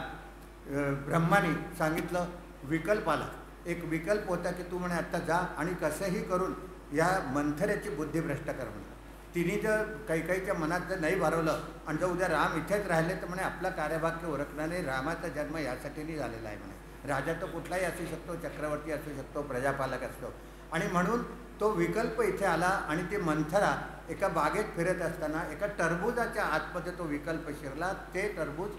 ब्रह्माने सांगितलं, विकल्प आला. एक विकल्प होता की तू म्हणे आत्ता जा आणि कसंही करून या मंथरेची बुद्धी भ्रष्ट कर म्हणून. तिने जर कैकेयीच्या मनात जर नाही भरवलं आणि जर उद्या राम इथेच राहिले तर म्हणे आपला कार्यभाग्य ओळखणार नाही. रामाचा जन्म यासाठी नाही झालेला आहे म्हणे. राजा तो कुठलाही असू शकतो, चक्रवर्ती असू शकतो, प्रजापालक असतो. आणि म्हणून तो विकल्प इथे आला. आणि ती मंथरा एका बागेत फिरत असताना एका टरबूजाच्या आतमध्ये तो विकल्प शिरला. ते टरबूज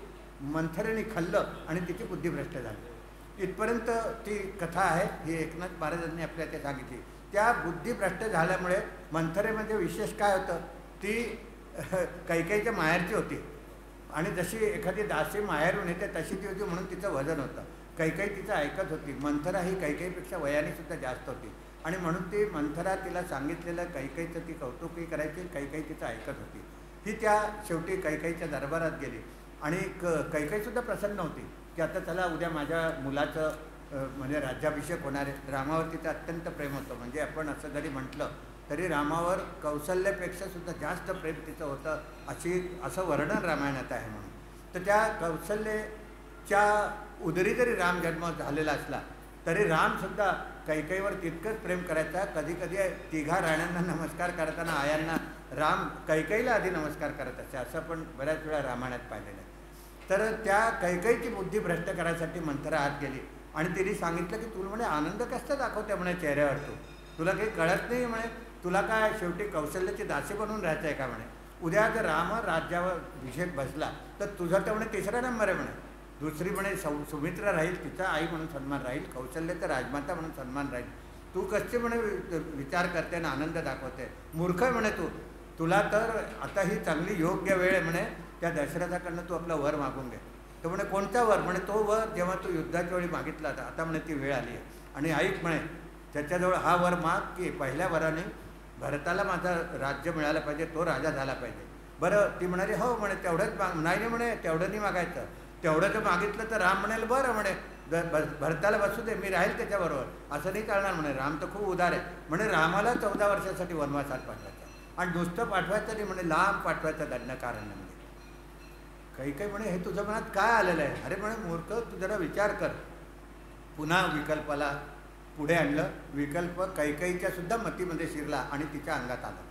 मंथरेने खाल्लं आणि तिची बुद्धी भ्रष्ट झाली. इथपर्यंत ती कथा आहे. ही एकनाथ महाराजांनी आपल्याला ते सांगितली. त्या बुद्धिभ्रष्ट झाल्यामुळे मंथरेमध्ये विशेष काय होतं, ती कैकेयीच्या माहेरची होती. आणि जशी एखादी दासी माहेरून येते तशी ती होती, म्हणून तिचं वजन होतं. कैकेयी तिचं ऐकत होती. मंथरा ही कैकेयीपेक्षा वयाने सुद्धा जास्त होती. आणि म्हणून ती मंथरा तिला सांगितलेलं कैकेयीचं ती कौतुकही करायची, कैकेयी तिचं ऐकत होती. ही त्या शेवटी कैकेयीच्या दरबारात गेली. आणि कैकेयीसुद्धा प्रसन्न होती की आता चला उद्या माझ्या मुलाचं म्हणजे राज्याभिषेक होणार आहे. रामावर तिचं अत्यंत प्रेम होतं. म्हणजे आपण असं जरी म्हटलं तरी रामावर कौशल्यापेक्षा सुद्धा जास्त प्रेम तिचं होतं, असं वर्णन रामायणात आहे. म्हणून तर त्या कौशल्याच्या उदरी जरी राम जन्म झालेला असला तरी रामसुद्धा कैकेयीवर तितकंच प्रेम करायचा. कधी कधी तिघा राण्यांना नमस्कार करताना आयांना राम कैकेयीला आधी नमस्कार करत असे, असं पण बऱ्याच वेळा रामायणात पाहिलेलं आहे. तर त्या कैकेयीची बुद्धी भ्रष्ट करायसाठी मंथरा आत गेली. आणि तिने सांगितलं की तुला म्हणे आनंद कसा दाखवते म्हणे चेहऱ्यावर, तुला काही कळत नाही म्हणे, तुला काय शेवटी कौशल्याची दासी बनवून राहायचं आहे का म्हणे. उद्या जर राम राज्यावर अभिषेक बसला तर तुझा तर म्हणे तिसरा नंबर आहे म्हणे. दुसरी म्हणे सुमित्रा राहील, तिचा आई म्हणून सन्मान राहील, कौशल्याचं राजमाता म्हणून सन्मान राहील. तू कसे म्हणे विचार करते आणि आनंद दाखवते, मूर्ख आहे म्हणे तू. तुला तर आता ही चांगली योग्य वेळ आहे म्हणे, त्या दशरथाकडनं तू आपला वर मागून घे. तर म्हणे कोणता वर म्हणे, तो वर जेव्हा तू युद्धाच्या वेळी मागितला होता, आता म्हणे ती वेळ आली आहे. आणि ऐक म्हणे त्याच्याजवळ हा वर माग की पहिल्या वराने भरताला माझं राज्य मिळालं पाहिजे, तो राजा झाला पाहिजे. बरं ती म्हणाली हो म्हणे तेवढंच माग. नाही म्हणे तेवढं नाही मागायचं, तेवढं जर मागितलं तर राम म्हणाल बरं म्हणे भरताला बसू दे, मी राहील त्याच्याबरोबर. असं नाही चालणार म्हणे, राम तर खूप उदार आहे म्हणे. रामाला 14 वर्षासाठी वनवासात पाठवायचं आणि नुसतं पाठवायचं नाही म्हणे, लांब पाठवायचं दंड कारण म्हणजे. काही म्हणे हे तुझ्या मनात काय आलेलं आहे. अरे म्हणे मूर्ख, तू जरा विचार कर पुन्हा विकल्पाला पुढे आणलं. विकल्प कैकेयीच्या सुद्धा मतीमध्ये शिरला आणि तिच्या अंगात आला.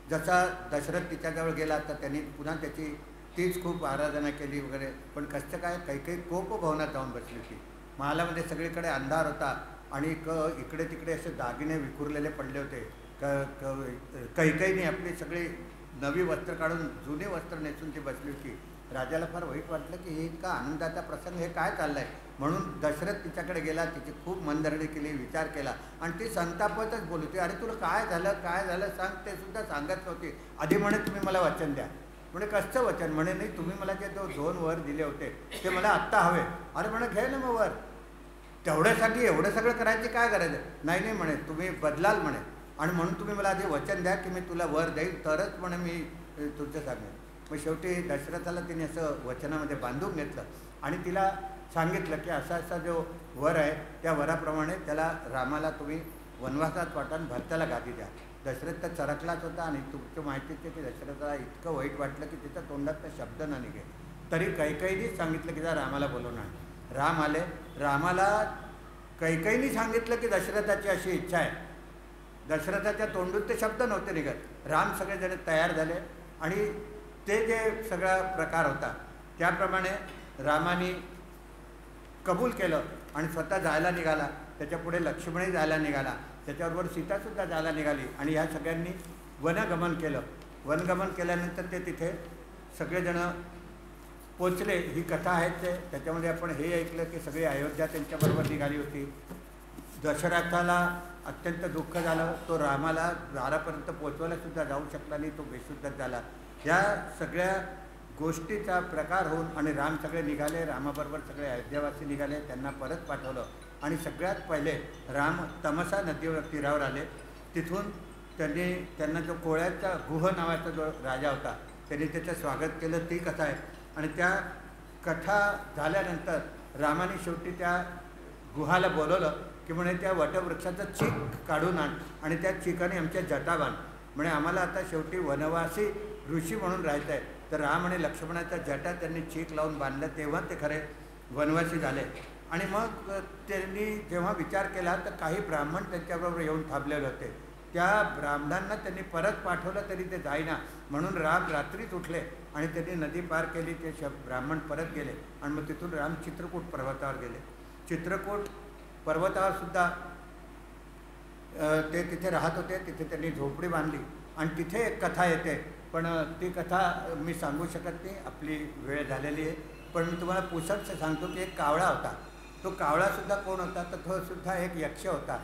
जसा दशरथ तिच्याजवळ गेला तर त्यांनी पुन्हा त्याची तीच खूप आराधना केली वगैरे. पण कसं काय, कैकेयी कोपभवनात जाऊन बसली होती. महालामध्ये सगळीकडे अंधार होता आणि इकडे तिकडे असे दागिने विखुरलेले पडले होते. कैकेयीने आपली सगळी नवी वस्त्र काढून जुने वस्त्र नेसून ती बसली होती. राजाला फार वाईट वाटलं की हे इतका आनंदाचा प्रसंग, हे काय चाललं आहे. म्हणून दशरथ तिच्याकडे गेला, तिची खूप मनधरणी केली, विचार केला आणि ती संतापतच बोलते, अरे तुला काय झालं सांग. ते सुद्धा सांगत नव्हती. आधी म्हणे तुम्ही मला वचन द्या. म्हणे कसं वचन. म्हणे नाही, तुम्ही मला जे 2 वर दिले होते ते मला आत्ता हवे. अरे म्हणे घे ना मग वर, तेवढ्यासाठी एवढं सगळं करायची काय गरज आहे. नाही म्हणे तुम्ही बदलाल म्हणे, आणि म्हणून तुम्ही मला आधी वचन द्या की मी तुला वर देईल, तरच म्हणे मी तुझं सांगेन. मग शेवटी दशरथाला तिने असं वचनामध्ये बांधून घेतलं आणि तिला सांगितलं की असा जो वर आहे त्या वराप्रमाणे त्याला रामाला तुम्ही वनवासात पाठवून भरताला गादी द्या. दशरथ तर चरकलाच होता आणि तुमचं माहितीच आहे की दशरथाला इतकं वाईट वाटलं की तिच्या तोंडात शब्द न निघे. तरी कैकेयीनेच सांगितलं की जा रामाला बोलवून आण. राम आले. रामाला कैकेयीने सांगितलं की दशरथाची अशी इच्छा आहे. दशरथाच्या तोंडून ते शब्द नव्हते निघत. राम सगळेजण तयार झाले आणि ते जे सगळा प्रकार होता त्याप्रमाणे रामाने कबूल केलं आणि स्वतः जायला निघाला. त्याच्यापुढे लक्ष्मणही जायला निघाला, त्याच्याबरोबर सीतासुद्धा जायला निघाली आणि ह्या सगळ्यांनी वनगमन केलं. वनगमन केल्यानंतर ते तिथे सगळेजणं पोचले. ही कथा आहे त्याच्यामध्ये आपण हे ऐकलं की सगळी अयोध्या त्यांच्याबरोबर निघाली होती. दशरथाला अत्यंत दुःख झालं. तो रामाला दारापर्यंत पोचवायलासुद्धा जाऊ शकला नाही, तो बेशुद्धच झाला. ह्या सगळ्या गोष्टीचा प्रकार होऊन आणि राम सगळे निघाले. रामाबरोबर सगळे अयोध्यावासी निघाले. त्यांना परत पाठवलं आणि सगळ्यात पहिले राम तमसा नदीवर तीरावर आले. तिथून त्यांना जो कोळ्याचा गुह नावाचा जो राजा होता त्यांनी त्याचं स्वागत केलं. ती कथा आहे. आणि त्या कथा झाल्यानंतर रामाने शेवटी त्या गुहाला बोलवलं की म्हणे त्या वटवृक्षाचं चीक काढून आण आणि त्या चिकाने आमच्या जटा बांध. म्हणे आम्हाला आता शेवटी वनवासी ऋषी म्हणून राहायचं आहे. तर राम आणि लक्ष्मणाच्या जटा त्यांनी चीक लावून बांधलं, तेव्हा ते खरे वनवासी झाले. आणि मग त्यांनी जेव्हा विचार केला तर काही ब्राह्मण त्यांच्याबरोबर येऊन थांबलेले होते. त्या ब्राह्मणांना त्यांनी परत पाठवलं तरी ते जाईना. म्हणून राम रात्रीच उठले आणि त्यांनी नदी पार केली. ते ब्राह्मण परत गेले आणि मग तिथून राम चित्रकूट पर्वतावर गेले. चित्रकूट पर्वतावर सुद्धा ते तिथे राहत होते. तिथे त्यांनी झोपडी बांधली आणि तिथे एक कथा येते, पण ती कथा मी सांगू शकत नाही, आपली वेळ झालेली आहे. पण मी तुम्हाला पुसटचं सांगतो की एक कावळा होता. तो कावळासुद्धा कोण होता तर तो सुद्धा एक यक्ष होता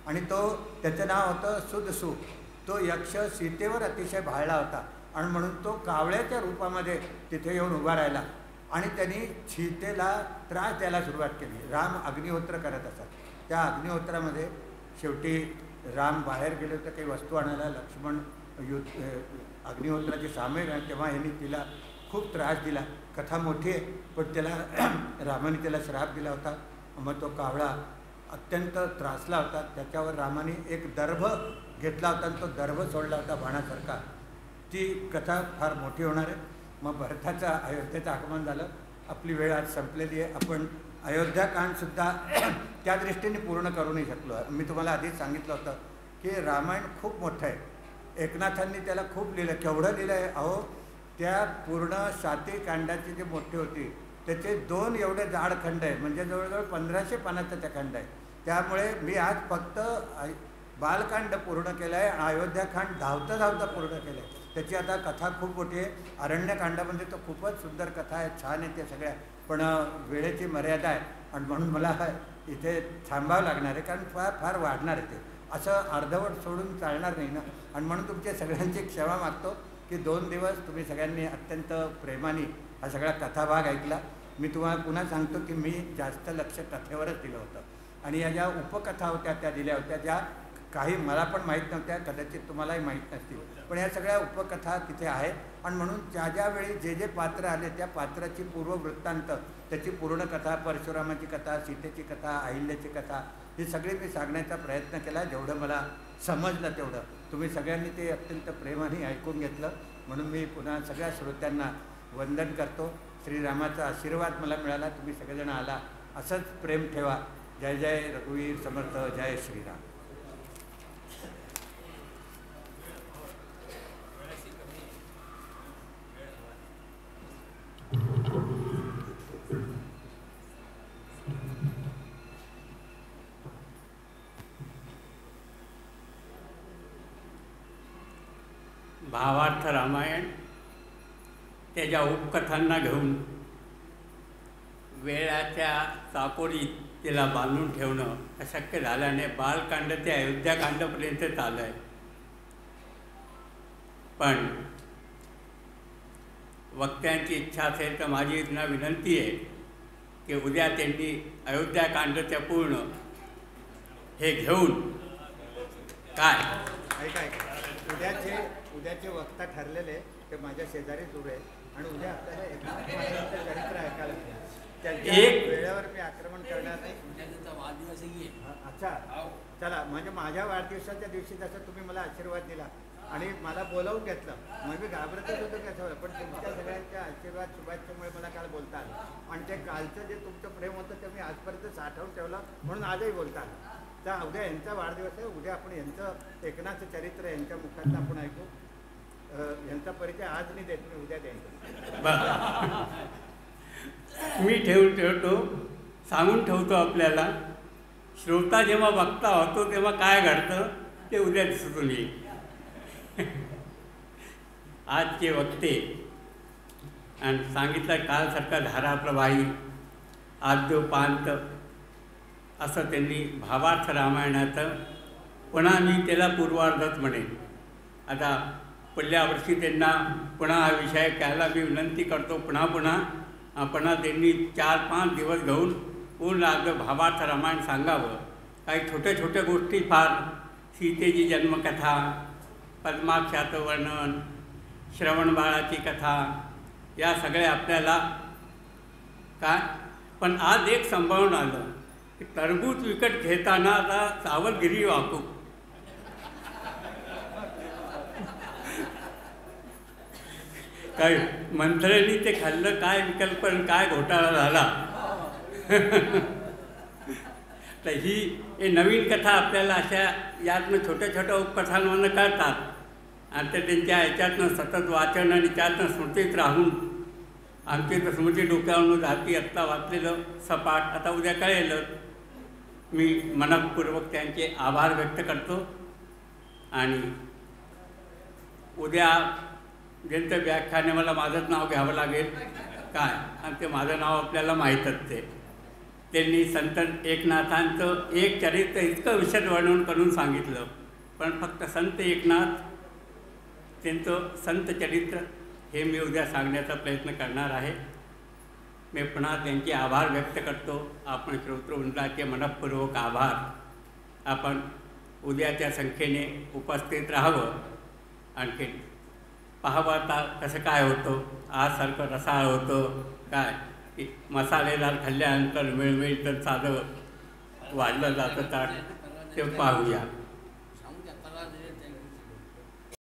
आणि त्याचं नाव होतं सुदसू. तो यक्ष सीतेवर अतिशय भाळला होता आणि म्हणून तो कावळ्याच्या रूपामध्ये तिथे येऊन उभा राहिला आणि त्यांनी सीतेला त्रास द्यायला सुरुवात केली. राम अग्निहोत्र करत असत. त्या अग्निहोत्रामध्ये शेवटी राम बाहेर गेले होते काही वस्तू आणायला. लक्ष्मण अग्निहोत्राचे सामील आहे तेव्हा यांनी तिला खूप त्रास दिला. कथा मोठी आहे पण रामाने त्याला श्राप दिला होता. मग तो कावळा अत्यंत त्रासला होता. त्याच्यावर रामाने एक दर्भ घेतला होता आणि तो दर्भ सोडला होता बाणासारखा. ती कथा फार मोठी होणार आहे. मग भरताचं अयोध्येचं आगमन झालं. आपली वेळ आज संपलेली आहे. आपण अयोध्याकांडसुद्धा त्या दृष्टीने पूर्ण करू नाही शकलो. मी तुम्हाला आधीच सांगितलं होतं की रामायण खूप मोठं आहे. एकनाथांनी त्याला खूप लिहिलं. केवढं लिहिलं आहे अहो. त्या पूर्ण 7 कांडाची जी मोठी होती त्याचे 2 एवढे जाड खंड आहे, म्हणजे जवळजवळ 1500 पानाचा त्या खंड आहे. त्यामुळे मी आज फक्त बालकांड पूर्ण केलं आहे. अयोध्याकांड धावता पूर्ण केलं आहे. त्याची आता कथा खूप मोठी आहे. अरण्यकांडामध्ये तर खूपच सुंदर कथा आहे, छान आहे त्या सगळ्या. पण वेळेची मर्यादा आहे आणि म्हणून मला इथे थांबावं लागणार आहे, कारण फार वाढणार आहे ते. असं अर्धवट सोडून चालणार नाही ना. आणि म्हणून तुमच्या सगळ्यांची क्षमा मागतो की 2 दिवस तुम्ही सगळ्यांनी अत्यंत प्रेमाने हा सगळा कथाभाग ऐकला. मी तुम्हाला पुन्हा सांगतो की मी जास्त लक्ष कथेवरच दिलं होतं आणि या ज्या उपकथा होत्या त्या दिल्या होत्या, ज्या काही मला पण माहीत नव्हत्या, कदाचित तुम्हालाही माहीत नसतील, पण या सगळ्या उपकथा तिथे आहेत. आणि म्हणून ज्या वेळी जे पात्र आले त्या पात्राची पूर्ववृत्तांत, त्याची पूर्ण कथा, परशुरामाची कथा, सीतेची कथा, अहिल्याची कथा, ही सगळी मी सांगण्याचा प्रयत्न केला. जेवढं मला समजलं तेवढं. तुम्ही सगळ्यांनी ते अत्यंत प्रेमाने ऐकून घेतलं म्हणून मी पुन्हा सगळ्या श्रोत्यांना वंदन करतो. श्रीरामाचा आशीर्वाद मला मिळाला. तुम्ही सगळेजण आला. असंच प्रेम ठेवा. जय जय रघुवीर समर्थ, जय श्रीराम. भावार्थ रामायण त्याच्या उपकथांना घेऊन वेळाच्या चाकोरीत तिला बांधून ठेवणं अशक्य झाल्याने बालकांड ते अयोध्याकांडपर्यंत आलं आहे. पण वक्त्यांची इच्छा असेल तर माझी त्यांना विनंती आहे की उद्या त्यांनी अयोध्याकांडच्या पूर्ण हे घेऊन काय ऐका उद्याचे वक्ता ठरलेले ते माझ्या शेजारीच उभे आणि उद्या आपल्याला एकनाथ चरित्र ऐकायला त्यांच्या वेळेवर मी आक्रमण करणार नाही. अच्छा, चला. म्हणजे माझ्या वाढदिवसाच्या दिवशी जसं तुम्ही मला आशीर्वाद दिला आणि मला बोलावून घेतलं, मग मी घाबरतच होतो कसं, पण तुमच्या सगळ्यांच्या आशीर्वाद शुभेच्छेमुळे मला काल बोलता आलं आणि ते कालचं जे तुमचं प्रेम होतं ते मी आजपर्यंत साठवून ठेवलं म्हणून आजही बोलता आलं. तर उद्या यांचा वाढदिवस आहे, उद्या आपण यांचं एकनाथ चरित्र यांच्या मुखातनं आपण ऐकू. यांचा परिचय आज नाही देत, मी उद्या देईन. मी ठेवतो, सांगून ठेवतो आपल्याला. श्रोता जेव्हा वक्ता होतो तेव्हा काय घडतं ते उद्या दिसून येईल. आजचे वक्ते आणि सांगितलं कालसारखा धाराप्रवाही आद्योपांत असं त्यांनी भावार्थ रामायणाचं पुन्हा मी त्याला पूर्वार्धच म्हणेन. आता पुढल्या वर्षी त्यांना पुन्हा हा विषय घ्यायला मी विनंती करतो. पुन्हा त्यांनी 4-5 दिवस घेऊन पूर्ण अर्ध भावार्थ रामायण सांगावं. काही छोट्या छोट्या गोष्टी फार, सीतेची जन्मकथा, पद्माक्षाचं वर्णन, श्रवणबाळाची कथा, या सगळ्या आपल्याला काय. पण आज एक संभावना आलं की टरबूज विकत घेताना आता सावधगिरी वापरू. काय मंत्र्यांनी ते खाल्लं, काय विकल्प, काय घोटाळा झाला. तर ही नवीन कथा आपल्याला अशा यातनं छोट्या छोट्या उपकथांमधनं कळतात आणि ते त्यांच्या ह्याच्यातनं सतत वाचन आणि त्यातनं स्मृतीत राहून आमची तर स्मृती डोक्यावरून जाती. आत्ता वाचलेलं सपाट आता उद्या कळेलं. मी मनपूर्वक त्यांचे आभार व्यक्त करतो आणि उद्या ज्यांचं व्याख्याने मला माझंच नाव घ्यावं लागेल काय, आणि ते माझं नाव आपल्याला माहीतच ते. त्यांनी संत एकनाथांचं एक चरित्र इतकं विशद वर्णन करून सांगितलं, पण फक्त संत एकनाथ त्यांचं संत चरित्र हे मी उद्या सांगण्याचा प्रयत्न करणार आहे. मी पुन्हा त्यांचे आभार व्यक्त करतो. आपण श्रोतृवृंदाचे मनपूर्वक आभार. आपण उद्याच्या संख्येने उपस्थित राहावं. आणखी पाहावं आता कसं काय होतं. आजसारखं रसाळ होतं काय की मसालेदार खाल्ल्यानंतर मिळमिळ तर साधं वाढलं जातं ताट, ते पाहूया.